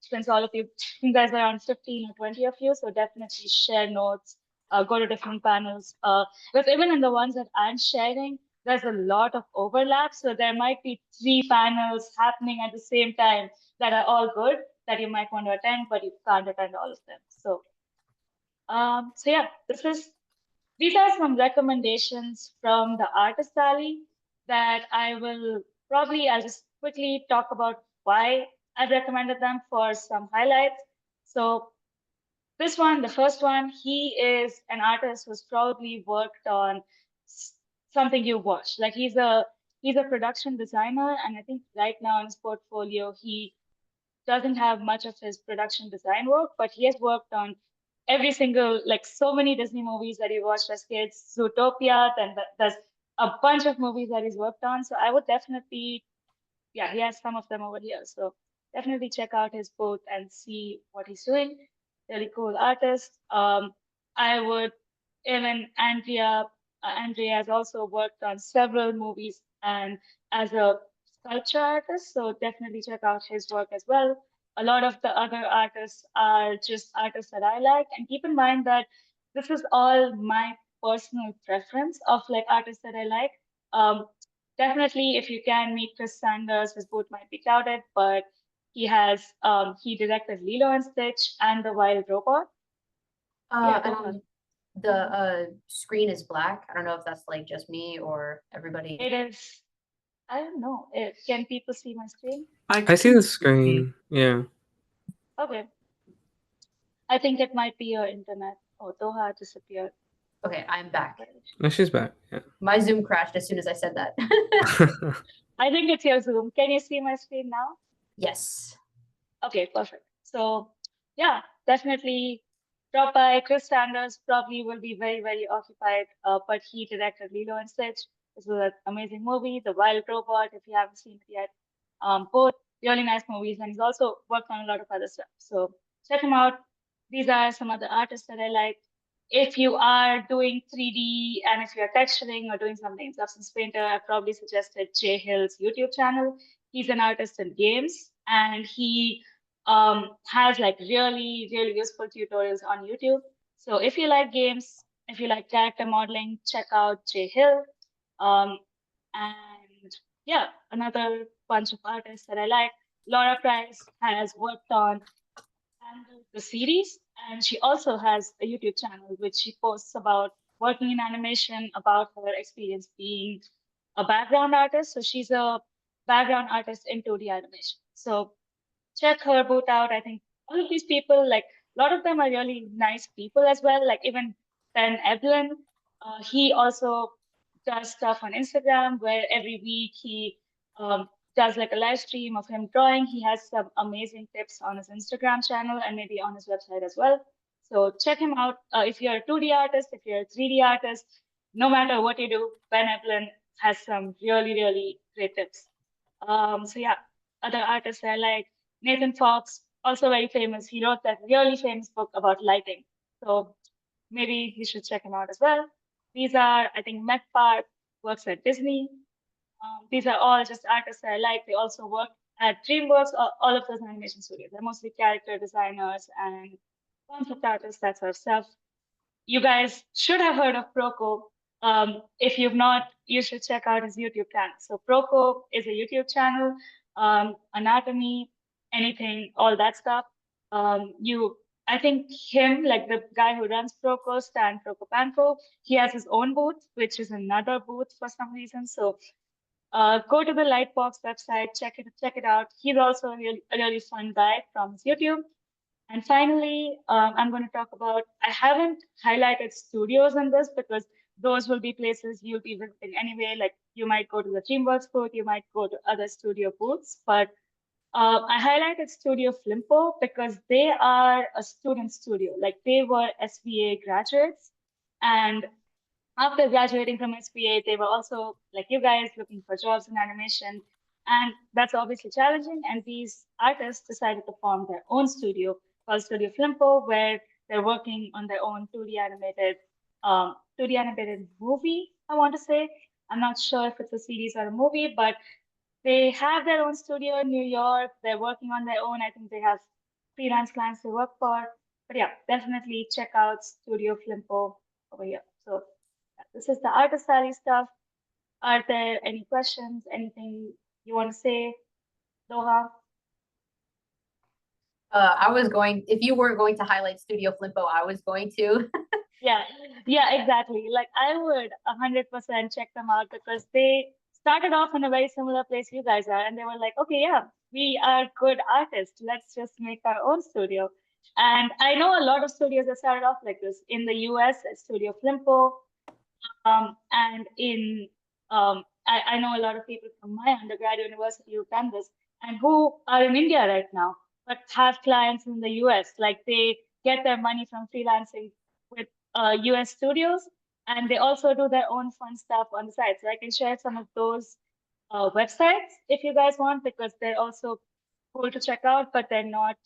Since all of you, you guys are around 15 or 20 of you, so definitely share notes. Go to different panels. Because even in the ones that I'm sharing, there's a lot of overlap. So there might be 3 panels happening at the same time that are all good that you might want to attend, but you can't attend all of them. So, so yeah, these are some recommendations from the Artist Alley that I'll just quickly talk about why I recommended them for some highlights. So this one, the first one, he is an artist who's probably worked on something you watched. Like he's a production designer, and I think right now in his portfolio, he doesn't have much of his production design work, but he has worked on every single, like so many Disney movies that he watched as kids, Zootopia, then there's a bunch of movies that he's worked on. So I would definitely, yeah, he has some of them over here. So definitely check out his booth and see what he's doing. Really cool artist. I would, even Andrea has also worked on several movies and as a sculpture artist, so definitely check out his work as well. A lot of the other artists are just artists that I like, and keep in mind that this is all my personal preference of like artists that I like. Definitely, if you can meet Chris Sanders, his booth might be crowded, but he directed Lilo and Stitch and The Wild Robot. Yeah, go ahead. The screen is black. I don't know if that's like just me or everybody. It is. I don't know. Can people see my screen? I see the screen. Yeah. Okay. I think it might be your internet. Oh, Doha disappeared. Okay, I'm back. No, she's back. Yeah. My Zoom crashed as soon as I said that. I think it's your Zoom. Can you see my screen now? Yes. Okay, perfect. So yeah, definitely drop by. Chris Sanders probably will be very, very occupied, but he directed Lilo and Stitch. This is an amazing movie. The Wild Robot, if you haven't seen it yet. Both really nice movies, and he's also worked on a lot of other stuff. So check him out. These are some other artists that I like. If you are doing 3D and if you're texturing or doing something in Substance Painter, I probably suggested Jay Hill's YouTube channel. He's an artist in games, and he has like really, really useful tutorials on YouTube. So if you like games, if you like character modeling, check out Jay Hill. And yeah, another bunch of artists that I like. Laura Price has worked on the series, and she also has a YouTube channel which she posts about working in animation, about her experience being a background artist. So she's a background artist in 2D animation. So check her booth out. I think all of these people, like a lot of them are really nice people as well. Like even Ben Eblin, he also does stuff on Instagram where every week he does like a live stream of him drawing. He has some amazing tips on his Instagram channel and maybe on his website as well. So check him out. If you're a 2D artist, if you're a 3D artist, no matter what you do, Ben Eblin has some really, really great tips. So yeah, other artists I like. Nathan Fox, also very famous. He wrote that really famous book about lighting. So maybe you should check him out as well. These are, I think, Met Park works at Disney. These are all just artists I like. They also work at DreamWorks, all of those animation studios. They're mostly character designers and concept artists, that sort of stuff. You guys should have heard of Proco. If you've not, you should check out his YouTube channel. So Proco is a YouTube channel, anatomy, anything, all that stuff. I think him, like the guy who runs Proco, Stan Prokopanko, he has his own booth, which is another booth for some reason. So go to the Lightbox website, check it out. He's also a really fun guy from his YouTube. And finally, I'm going to talk about, I haven't highlighted studios in this because those will be places you'll be visiting anyway. Like you might go to the DreamWorks booth, you might go to other studio booths, but I highlighted Studio Flimpo because they are a student studio. Like they were SVA graduates, and after graduating from SVA, they were also, like you guys, looking for jobs in animation. And that's obviously challenging. And these artists decided to form their own studio called Studio Flimpo, where they're working on their own 2D animated movie, I want to say. I'm not sure if it's a series or a movie, but they have their own studio in New York. They're working on their own. I think they have freelance clients to work for. But yeah, definitely check out Studio Flimpo over here. So this is the artist salary stuff. Are there any questions? Anything you want to say, Doha? If you weren't going to highlight Studio Flimpo, I was going to. Yeah, exactly. Like I would 100% check them out because they started off in a very similar place you guys are, and they were like, okay, yeah, we are good artists. Let's just make our own studio. And I know a lot of studios that started off like this. In the US, it's Studio Flimpo. And I know a lot of people from my undergrad university who've done this and who are in India right now, but have clients in the US. Like they get their money from freelancing with US studios, and they also do their own fun stuff on the side. So I can share some of those websites if you guys want, because they're also cool to check out, but they're not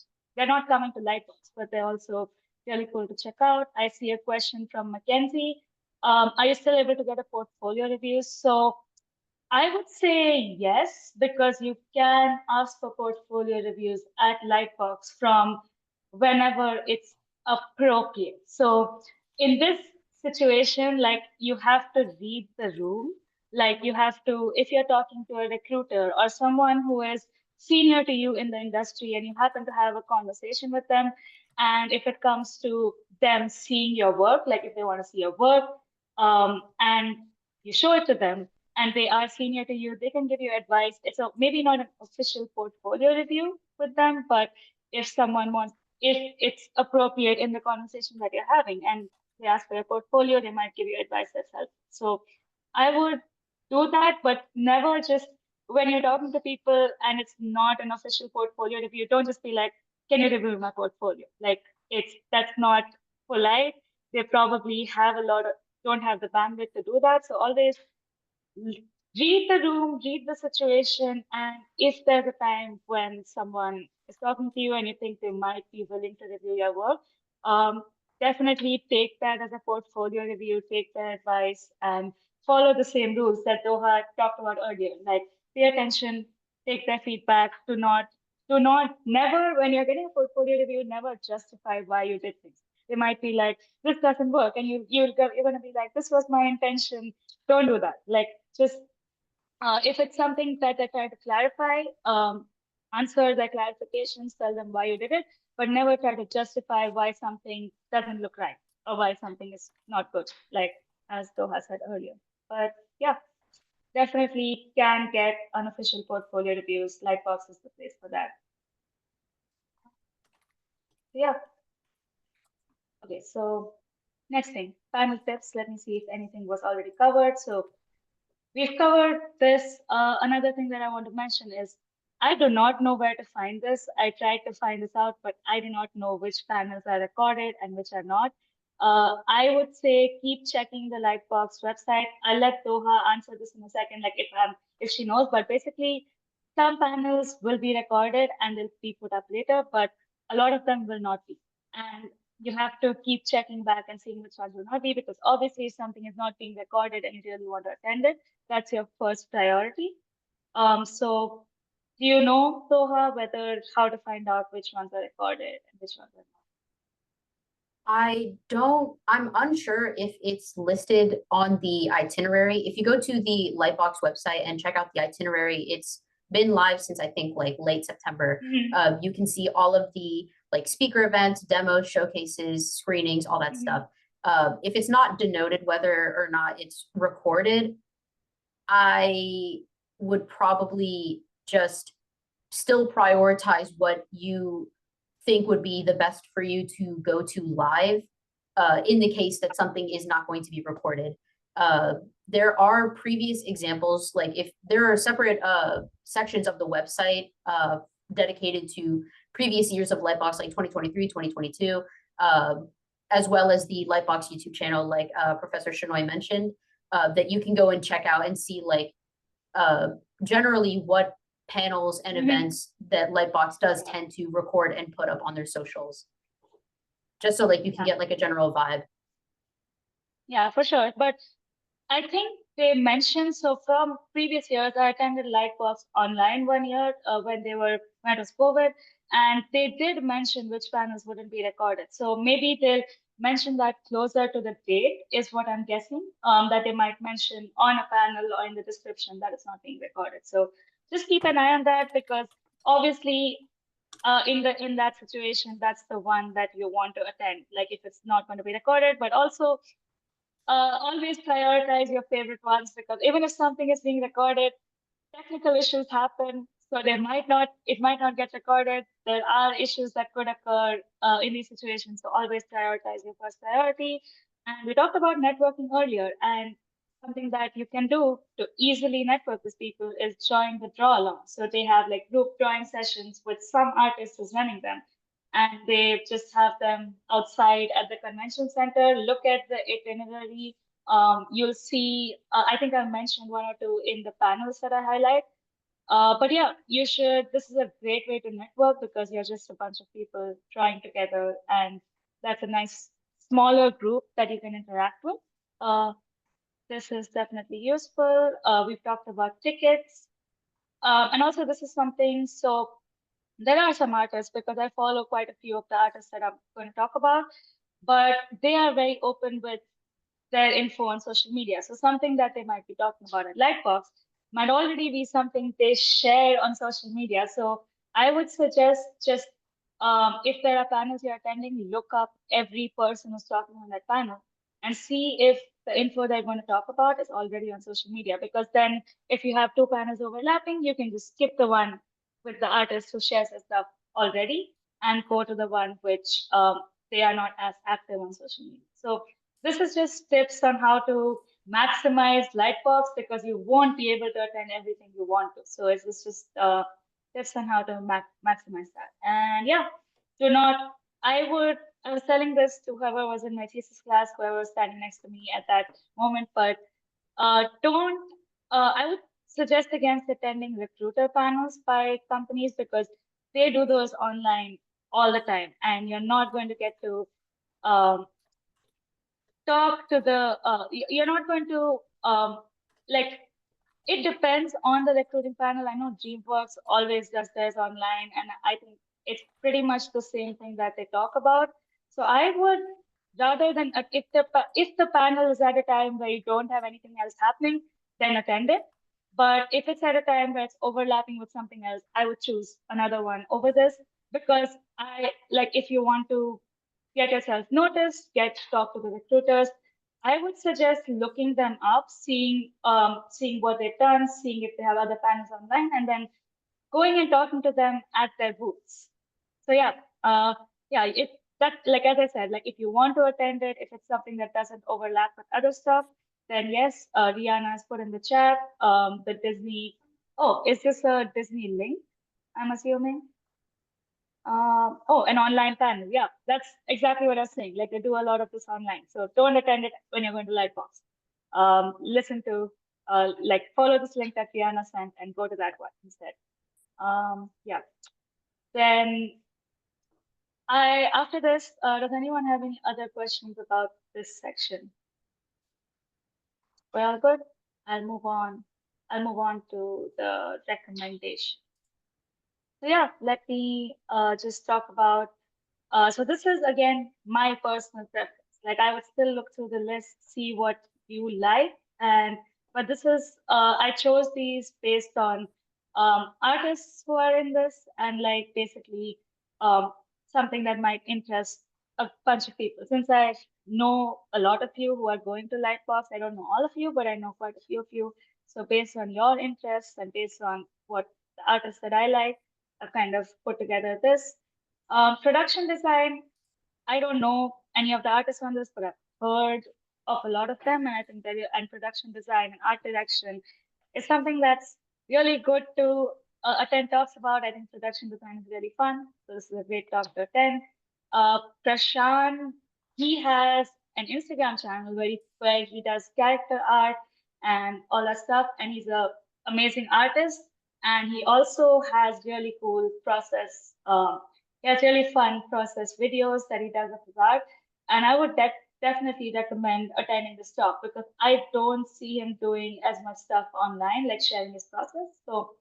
coming to Lightbox, but they're also really cool to check out. I see a question from Mackenzie. Are you still able to get a portfolio review? So I would say yes, because you can ask for portfolio reviews at Lightbox from whenever it's appropriate. So in this situation, like you have to read the room. Like you have to, if you're talking to a recruiter or someone who is senior to you in the industry and you happen to have a conversation with them, and if it comes to them seeing your work, like if they want to see your work, and you show it to them and they are senior to you, they can give you advice. It's maybe not an official portfolio review with them, but if someone wants, if it's appropriate in the conversation that you're having and they ask for your portfolio, they might give you advice that's helpful. So I would do that, but never just when you're talking to people and it's not an official portfolio review, don't just be like, can you review my portfolio? Like that's not polite. They probably don't have the bandwidth to do that. So always read the room, read the situation, and if there's a time when someone is talking to you and you think they might be willing to review your work, definitely take that as a portfolio review, take their advice, and follow the same rules that Doha talked about earlier. Like pay attention, take their feedback, never, when you're getting a portfolio review, never justify why you did things. They might be like, this doesn't work, and you're gonna be like, this was my intention. Don't do that. Like just if it's something that they're trying to clarify, answer their clarifications, tell them why you did it, but never try to justify why something doesn't look right or why something is not good, like as Doha said earlier. But yeah, definitely can get unofficial portfolio reviews. Lightbox is the place for that. Yeah. Okay, so next thing, final tips. Let me see if anything was already covered. So we've covered this. Another thing that I want to mention is I do not know where to find this. I tried to find this out, but I do not know which panels are recorded and which are not. I would say keep checking the Lightbox website. I'll let Doha answer this in a second, like if she knows, but basically some panels will be recorded and they'll be put up later, but a lot of them will not be. And you have to keep checking back and seeing which ones will not be, because obviously if something is not being recorded and you really want to attend it, that's your first priority. So do you know, Soha, how to find out which ones are recorded and which ones are not? I'm unsure if it's listed on the itinerary. If you go to the Lightbox website and check out the itinerary, it's been live since I think like late September. You can see all of the like speaker events, demos, showcases, screenings, all that stuff. If it's not denoted whether or not it's recorded, I would probably just still prioritize what you think would be the best for you to go to live in the case that something is not going to be recorded. There are previous examples, like if there are separate sections of the website dedicated to previous years of Lightbox, like 2023, 2022, as well as the Lightbox YouTube channel, like Professor Shenoy mentioned, that you can go and check out and see like generally what panels and events that Lightbox does tend to record and put up on their socials, just so like you can get like a general vibe. Yeah, for sure. But I think they mentioned, so from previous years, I attended Lightbox online one year when it was COVID, and they did mention which panels wouldn't be recorded. So maybe they'll mention that closer to the date is what I'm guessing, that they might mention on a panel or in the description that it's not being recorded. So just keep an eye on that, because obviously in that situation, that's the one that you want to attend, like if it's not going to be recorded. But also always prioritize your favorite ones, because even if something is being recorded, technical issues happen. So it might not get recorded. There are issues that could occur in these situations. So always prioritize your first priority. And we talked about networking earlier, and something that you can do to easily network with people is join the draw along. So they have like group drawing sessions with some artist who's running them, and they just have them outside at the convention center. Look at the itinerary. You'll see, I think I mentioned one or two in the panels that I highlight. But yeah, this is a great way to network, because you're just a bunch of people trying together, and that's a nice smaller group that you can interact with. This is definitely useful. We've talked about tickets. And also this is something, so there are some artists, because I follow quite a few of the artists that I'm going to talk about, but they are very open with their info on social media. So something that they might be talking about at Lightbox might already be something they share on social media. So I would suggest just if there are panels you're attending, look up every person who's talking on that panel and see if the info they're going to talk about is already on social media. Because then if you have two panels overlapping, you can just skip the one with the artist who shares their stuff already and go to the one which they are not as active on social media. So this is just tips on how to maximize Lightbox, because you won't be able to attend everything you want to. So it's just tips on how to maximize that. And yeah, I was telling this to whoever was in my thesis class, whoever was standing next to me at that moment, but I would suggest against attending recruiter panels by companies, because they do those online all the time, and you're not going to get to talk to you're not going to like, it depends on the recruiting panel. I know DreamWorks always does theirs online, and I think it's pretty much the same thing that they talk about. So I would, rather than if the panel is at a time where you don't have anything else happening, then attend it. But if it's at a time where it's overlapping with something else, I would choose another one over this, because if you want to get yourself noticed, get to talk to the recruiters, I would suggest looking them up, seeing what they've done, seeing if they have other panels online, and then going and talking to them at their booths. So yeah, as I said, like if you want to attend it, if it's something that doesn't overlap with other stuff, then yes, Rihanna has put in the chat the Disney. Oh, is this a Disney link? I'm assuming. An online panel. Yeah, that's exactly what I was saying. Like they do a lot of this online. So don't attend it when you're going to Lightbox. Listen to, follow this link that Rihanna sent and go to that one instead. Yeah. Then after this, does anyone have any other questions about this section? We're all good. I'll move on. I'll move on to the recommendation. So yeah, let me just talk about. So this is again my personal preference. Like I would still look through the list, see what you like, but this is I chose these based on artists who are in this and like basically um, something that might interest a bunch of people. Since I know a lot of you who are going to Lightbox, I don't know all of you, but I know quite a few of you. So based on your interests and based on what the artists that I like, I've kind of put together this. Production design, I don't know any of the artists on this, but I've heard of a lot of them, and I think that and production design and art direction is something that's really good to attend talks about. I think production design is really fun, so this is a great talk to attend. Prashant, he has an Instagram channel where he does character art and all that stuff, and he's a amazing artist, and he also has really cool process. He has really fun process videos that he does of his art. And I would definitely recommend attending this talk because I don't see him doing as much stuff online, like sharing his process. So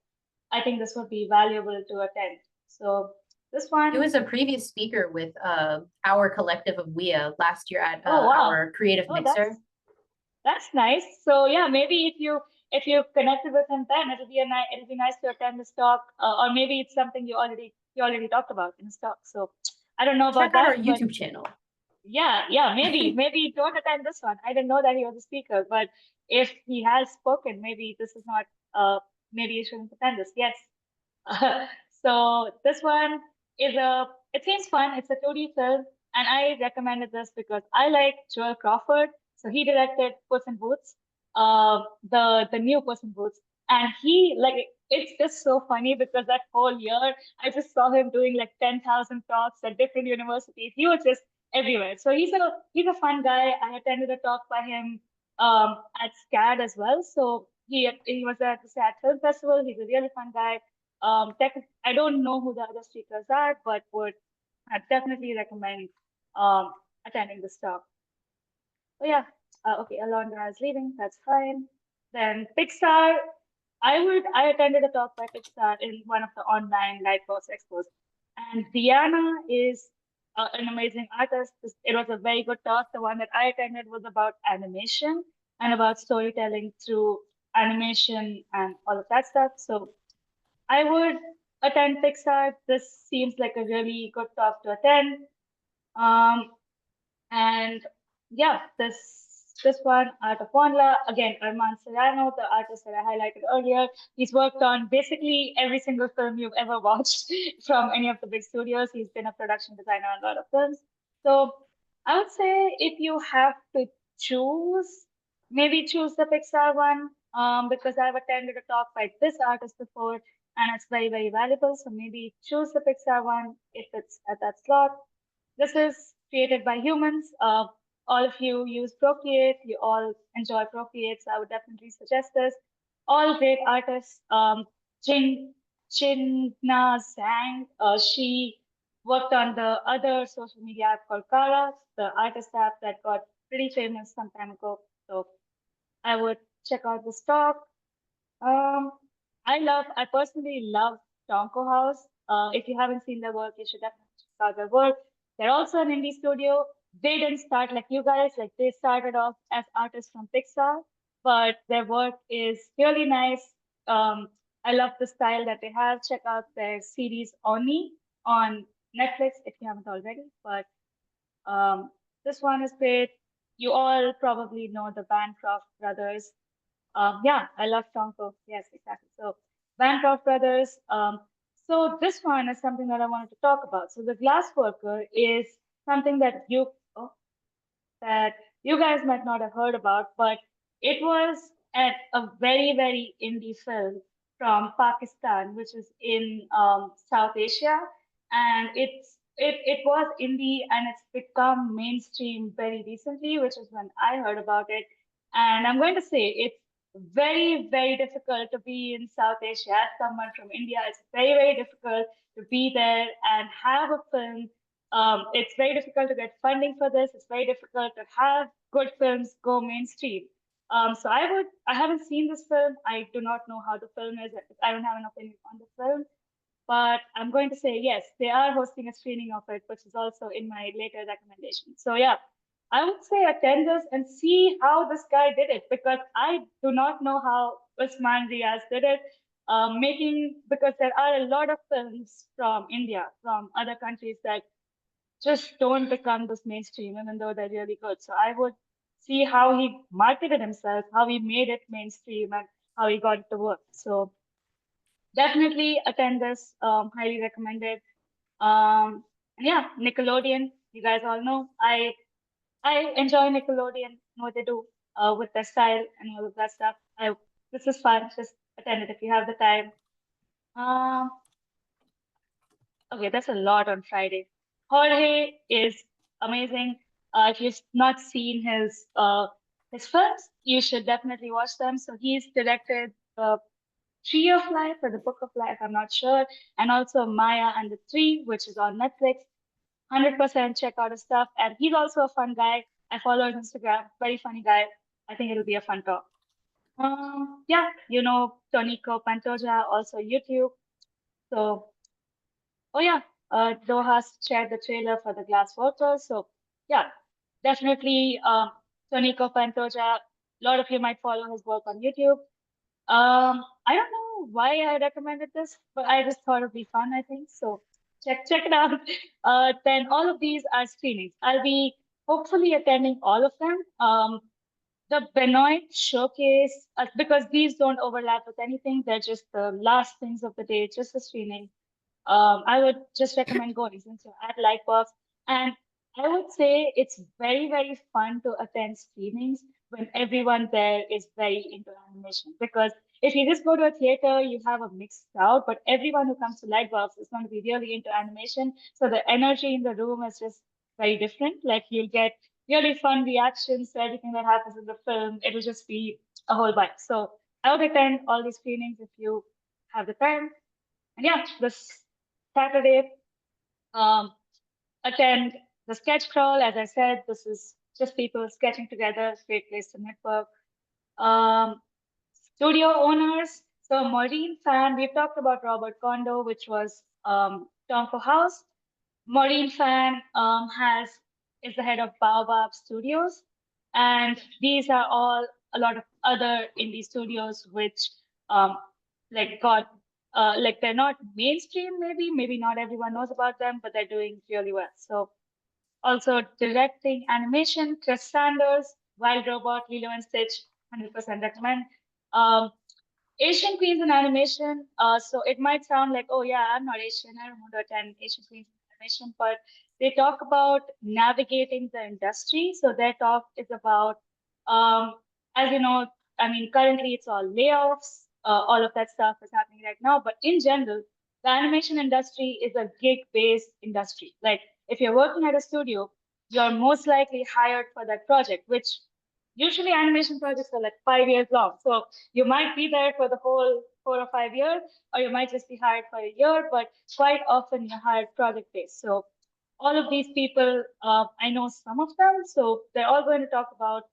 I think this would be valuable to attend. So this one. He was a previous speaker with our collective of WIA last year at Oh, wow. our creative mixer. That's nice. So yeah, maybe if you connected with him then it'll be nice to attend this talk, or maybe it's something you already talked about in this talk. So I don't know about Check out that. our YouTube channel. Yeah, maybe don't attend this one. I didn't know that he was a speaker, but if he has spoken, maybe this is not maybe you shouldn't attend this. Yes. So this one it seems fun. It's a 2D film, and I recommended this because I like Joel Crawford. So he directed Puss in Boots, the new Puss in Boots, and he like it's just so funny because that whole year I just saw him doing like 10,000 talks at different universities. He was just everywhere. So he's a fun guy. I attended a talk by him at SCAD as well. So he was at the SCAD Film Festival. He's a really fun guy. I don't know who the other speakers are, but would definitely recommend attending this talk. Oh yeah, okay, Alondra is leaving, that's fine. Then Pixar, I attended a talk by Pixar in one of the online LightBox Expos. And Diana is an amazing artist. It was a very good talk. The one that I attended was about animation and about storytelling through animation and all of that stuff. So I would attend Pixar. This seems like a really good talk to attend. And yeah, this one, Art of Wanla, again, Armand Serrano, the artist that I highlighted earlier, he's worked on basically every single film you've ever watched from any of the big studios. He's been a production designer on a lot of films. So I would say if you have to choose, maybe choose the Pixar one, because I've attended a talk by this artist before, and it's very, very valuable. So maybe choose the Pixar one if it's at that slot. This is created by humans. All of you use Procreate. You all enjoy Procreate, so I would definitely suggest this. All great artists. Chinna Zhang, she worked on the other social media app called Kara, the artist app that got pretty famous some time ago. So I would check out this talk. I personally love Tonko House. If you haven't seen their work, you should definitely check out their work. They're also an indie studio. They didn't start like you guys, like they started off as artists from Pixar, but their work is really nice. I love the style that they have. Check out their series Oni on Netflix if you haven't already. But this one is great. You all probably know the Bancroft brothers. Yeah, I love Tonko. Yes, exactly. So Bancroft brothers. So this one is something that I wanted to talk about. So the glass worker is something that that you guys might not have heard about, but it was a very, very indie film from Pakistan, which is in South Asia. And it was indie and it's become mainstream very recently, which is when I heard about it. And I'm going to say very, very difficult to be in South Asia. As someone from India, it's very, very difficult to be there and have a film. It's very difficult to get funding for this. It's very difficult to have good films go mainstream. So I haven't seen this film. I do not know how the film is. I don't have an opinion on the film, but I'm going to say yes, they are hosting a screening of it, which is also in my later recommendation. So yeah, I would say attend this and see how this guy did it, because I do not know how Usman Riaz did it. Because there are a lot of films from India, from other countries that just don't become this mainstream, even though they're really good. So I would see how he marketed himself, how he made it mainstream, and how he got it to work. So definitely attend this. Highly recommended. And yeah, Nickelodeon. You guys all know I enjoy Nickelodeon. What they do with their style and all of that stuff. This is fun. Just attend it if you have the time. Um, okay, that's a lot on Friday. Jorge is amazing. If you've not seen his films, you should definitely watch them. So he's directed Tree of Life or the Book of Life, I'm not sure, and also Maya and the Tree, which is on Netflix. 100% check out his stuff. And he's also a fun guy. I follow his Instagram. Very funny guy. I think it'll be a fun talk. Yeah, Tonico Pantoja, also YouTube. So, oh yeah, Doha shared the trailer for the Glass Workers. So yeah, definitely Tonico Pantoja. A lot of you might follow his work on YouTube. I don't know why I recommended this, but I just thought it'd be fun, I think. So check it out. Then all of these are screenings. I'll be hopefully attending all of them. The Benoit showcase, because these don't overlap with anything, they're just the last things of the day, just a screening. I would just recommend going since you're at Lightbox. And I would say it's very, very fun to attend screenings when everyone there is very into animation. Because if you just go to a theater, you have a mixed crowd, but everyone who comes to Lightbox is going to be really into animation. So the energy in the room is just very different. Like you'll get really fun reactions to everything that happens in the film. It'll just be a whole vibe. So I would attend all these screenings if you have the time. And yeah, this Saturday, attend the sketch crawl. As I said, this is just people sketching together, great place to network. Studio owners. So Maureen Fan, we've talked about Robert Kondo, which was Tonko House. Maureen Fan is the head of Baobab Studios. And these are all a lot of other indie studios which they're not mainstream, maybe not everyone knows about them, but they're doing really well. So also directing animation, Chris Sanders, Wild Robot, Lilo and Stitch, 100% recommend. Asian Queens in animation. So it might sound like, oh yeah, I'm not Asian, I don't want to attend Asian Queens in animation, but they talk about navigating the industry. So their talk is about, as you know, currently it's all layoffs, all of that stuff is happening right now. But in general, the animation industry is a gig-based industry. Like if you're working at a studio, you're most likely hired for that project, which usually animation projects are like 5 years long. So you might be there for the whole 4 or 5 years, or you might just be hired for a year, but quite often you're hired project-based. So all of these people, I know some of them, so they're all going to talk about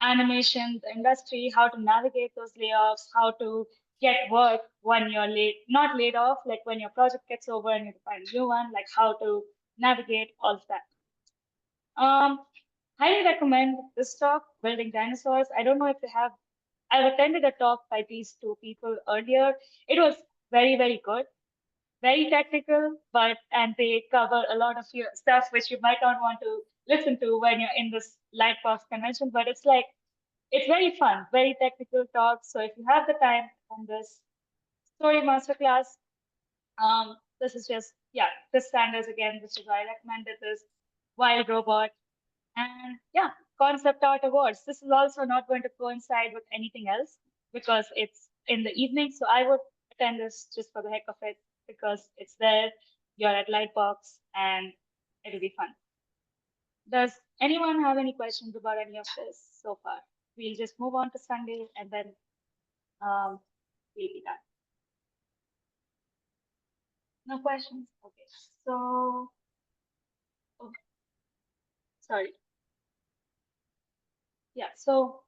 animation, the industry, how to navigate those layoffs, how to get work when you're not laid off, like when your project gets over and you have to find a new one, like how to navigate all of that. Highly recommend this talk, Building Dinosaurs. I don't know if I've attended a talk by these two people earlier. It was very, very good, very technical, and they cover a lot of your stuff which you might not want to listen to when you're in this Lightbox convention, but it's very fun, very technical talk. So if you have the time on this story masterclass, this is just, this standards again, which is why I recommended this Wild Robot. And yeah, Concept Art Awards. This is also not going to coincide with anything else because it's in the evening. So I would attend this just for the heck of it because it's there. You're at Lightbox and it'll be fun. Does anyone have any questions about any of this so far? we'll just move on to Sunday and then we'll be done. No questions? Okay. So, oh, sorry. Yeah, so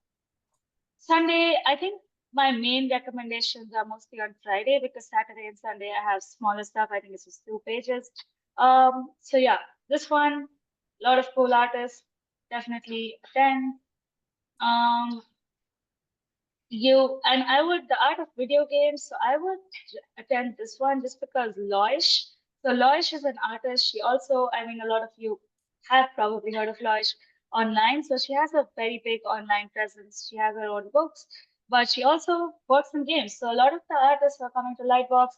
Sunday, I think my main recommendations are mostly on Friday because Saturday and Sunday I have smaller stuff. I think it's just 2 pages. So yeah, this one, a lot of cool artists, definitely attend. The art of video games, so I would attend this one just because Loish. So Loish is an artist. She also, I mean, a lot of you have probably heard of Loish online. So she has a very big online presence. She has her own books, but she also works in games. So a lot of the artists who are coming to Lightbox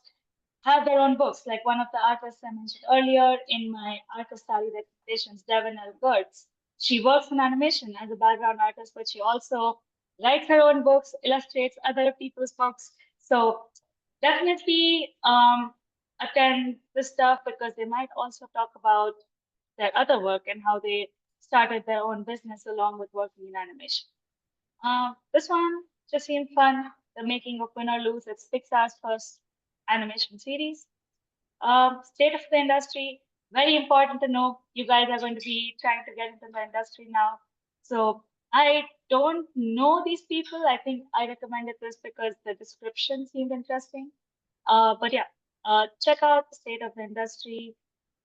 have their own books. Like one of the artists I mentioned earlier in my artist study recommendations, Devon L. Gertz. She works in animation as a background artist, but she also writes her own books, illustrates other people's books. So definitely attend this stuff because they might also talk about their other work and how they started their own business along with working in animation. This one just seemed fun. The making of Win or Lose. It's Pixar's first animation series. State of the industry, very important to know. You guys are going to be trying to get into the industry now. So I don't know these people. I think I recommended this because the description seemed interesting. But yeah, check out the state of the industry.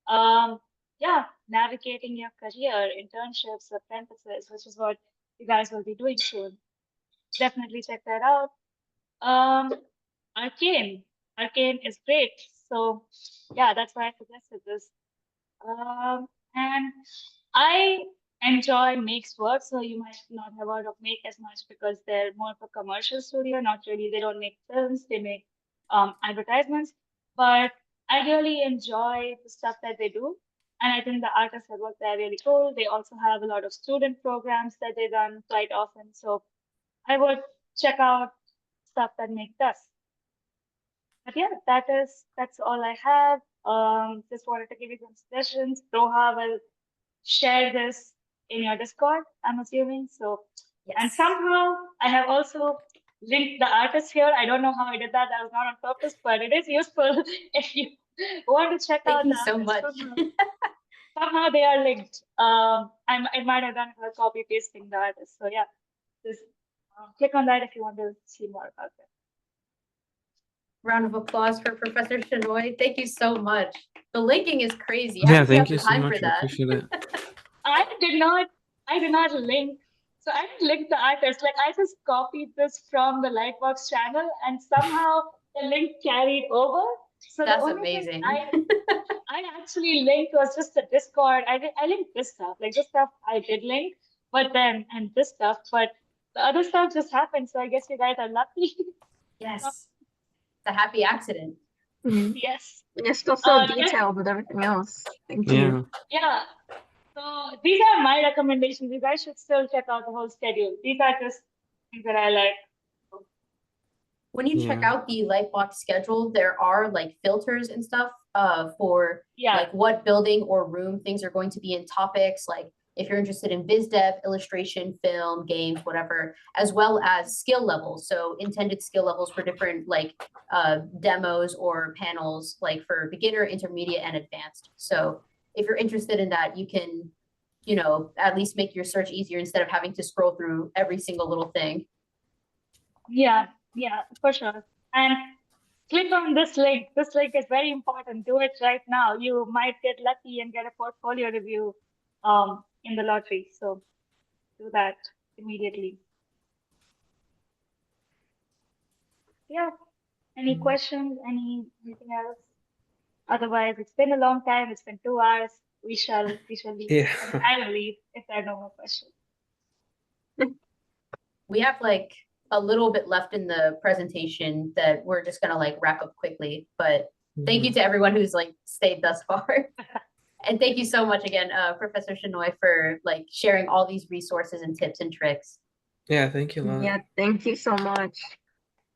Yeah, navigating your career, internships, apprentices, which is what you guys will be doing soon. Definitely check that out. Arcane. Arcane is great. So yeah, that's why I suggested this. And I enjoy Make's work, so you might not have heard of Make as much because they're more of a commercial studio. Not really, they don't make films, they make advertisements. But I really enjoy the stuff that they do. And I think the artists that work there are really cool. They also have a lot of student programs that they run quite often. So I would check out stuff that Make does. But yeah, that's all I have. Just wanted to give you some suggestions. Roha will share this in your Discord, I'm assuming. So, and somehow I have also linked the artists here. I don't know how I did that. That was not on purpose, but it is useful if you want to check out Thank the you so much. artists. Somehow they are linked. I might have done a copy pasting the artists. So yeah, just click on that if you want to see more about them. Round of applause for Professor Shenoy. Thank you so much. The linking is crazy. Yeah, How do you have thank you so time much. for I that? appreciate it. I did not link. So I didn't link the artist. Like I just copied this from the Lightbox channel and somehow the link carried over. So That's the only amazing. thing I actually linked was just the Discord. I linked this stuff. Like this stuff I did link, but then and this stuff, but the other stuff just happened. So I guess you guys are lucky. Yes. It's a happy accident. Yes. You're still so detailed with everything else. Thank you. Yeah. So these are my recommendations. You guys should still check out the whole schedule. These are just things that I like. When you check out the Lightbox schedule, there are like filters and stuff for like what building or room things are going to be in topics. Like if you're interested in biz dev, illustration, film, games, whatever, as well as skill levels. So intended skill levels for different like demos or panels, like for beginner, intermediate, and advanced. So if you're interested in that, you can, you know, at least make your search easier instead of having to scroll through every single little thing. Yeah, for sure. And click on this link. This link is very important. Do it right now. You might get lucky and get a portfolio review in the lottery. So do that immediately. Yeah. Any questions? Anything else? Otherwise, it's been a long time. It's been 2 hours. We shall leave. Yeah. I will leave if there are no more questions. We have like a little bit left in the presentation that we're just gonna like wrap up quickly, but thank you to everyone who's like stayed thus far. And thank you so much again, Professor Shenoy, for like sharing all these resources and tips and tricks. Yeah, thank you a lot. Yeah, thank you so much.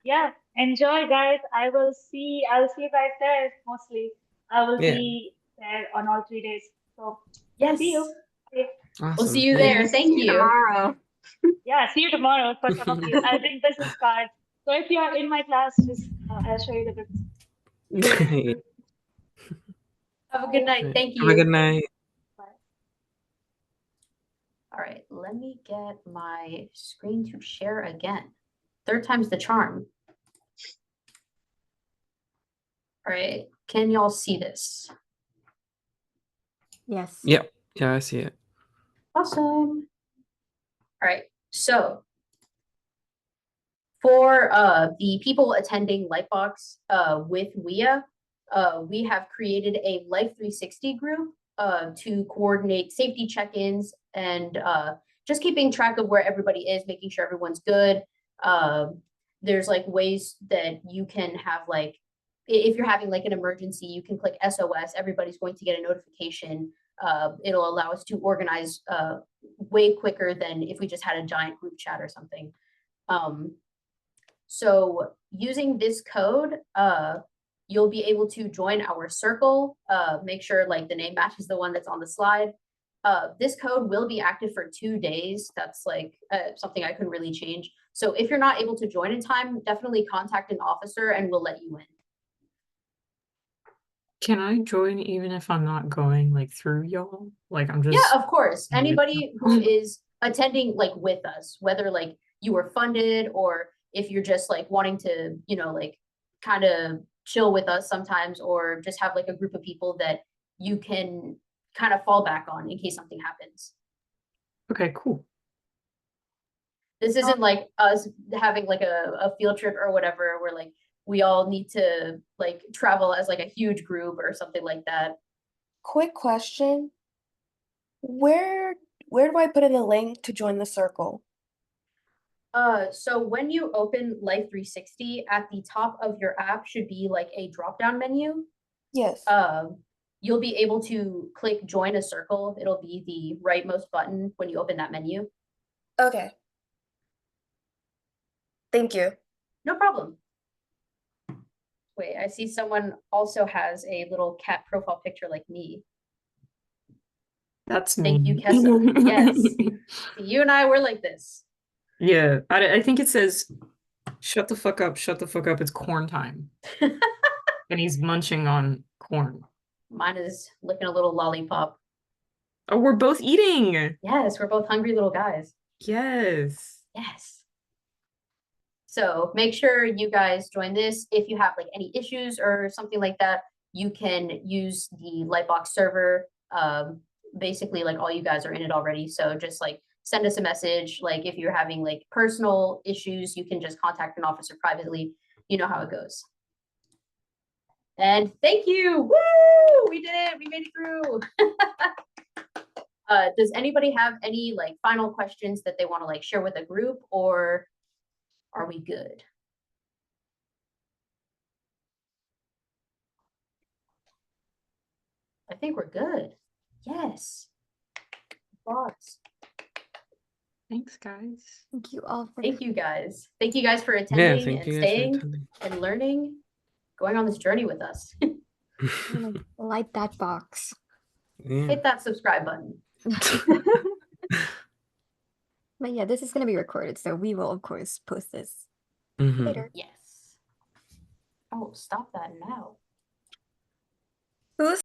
Yeah, enjoy guys. I'll see you guys there mostly. I will be there on all 3 days. So yes, see you. We'll see you there. Thank you. Tomorrow. Yeah, see you tomorrow for some of you. I'll bring business cards. So if you're in my class, just I'll show you the business. Yeah. Have a good night. Right. Thank Have a you. good night. All right, let me get my screen to share again. Third time's the charm. All right, can y'all see this? Yes. Yep. Yeah, I see it. Awesome. All right, so for the people attending Lightbox with WIA, we have created a Life 360 group to coordinate safety check-ins and just keeping track of where everybody is, making sure everyone's good. There's like ways that you can have like, if you're having like an emergency, you can click SOS, everybody's going to get a notification. It'll allow us to organize way quicker than if we just had a giant group chat or something. So using this code, you'll be able to join our circle, make sure like the name matches the one that's on the slide. This code will be active for 2 days. That's like something I couldn't really change. So if you're not able to join in time, definitely contact an officer and we'll let you in. Can I join even if I'm not going like through y'all? Like I'm just Yeah, of course. Anybody who is attending like with us, whether like you were funded or if you're just like wanting to, you know, like kind of chill with us sometimes, or just have like a group of people that you can kind of fall back on in case something happens. okay, cool. This isn't like us having like a field trip or whatever where like we all need to like travel as like a huge group or something like that. Quick question. Where do I put in the link to join the circle? So when you open Life 360, at the top of your app should be like a drop-down menu. Yes. You'll be able to click join a circle. It'll be the rightmost button when you open that menu. Okay. Thank you. No problem. Wait, I see someone also has a little cat profile picture like me. That's Thank you, me. Kessa. Yes. You and I were like this. Yeah, I think it says, shut the fuck up, it's corn time. And he's munching on corn. Mine is licking a little lollipop. Oh, we're both eating. Yes, we're both hungry little guys. Yes. Yes. So make sure you guys join this. If you have like any issues or something like that, you can use the Lightbox server. Basically, like all you guys are in it already. So just like send us a message. Like if you're having like personal issues, you can just contact an officer privately. You know how it goes. And thank you. Woo! We did it. We made it through. Does anybody have any like final questions that they want to like share with a group, or are we good? I think we're good. Yes. Boss. Thanks, guys. Thank you all for Thank you guys. Thank you guys for Yeah, attending thank and you guys for staying attending. and learning, going on this journey with us. light that box. Yeah. Hit that subscribe button. But yeah, this is going to be recorded, so we will, of course, post this Mhm. later. Yes. Oh, stop that now. Who's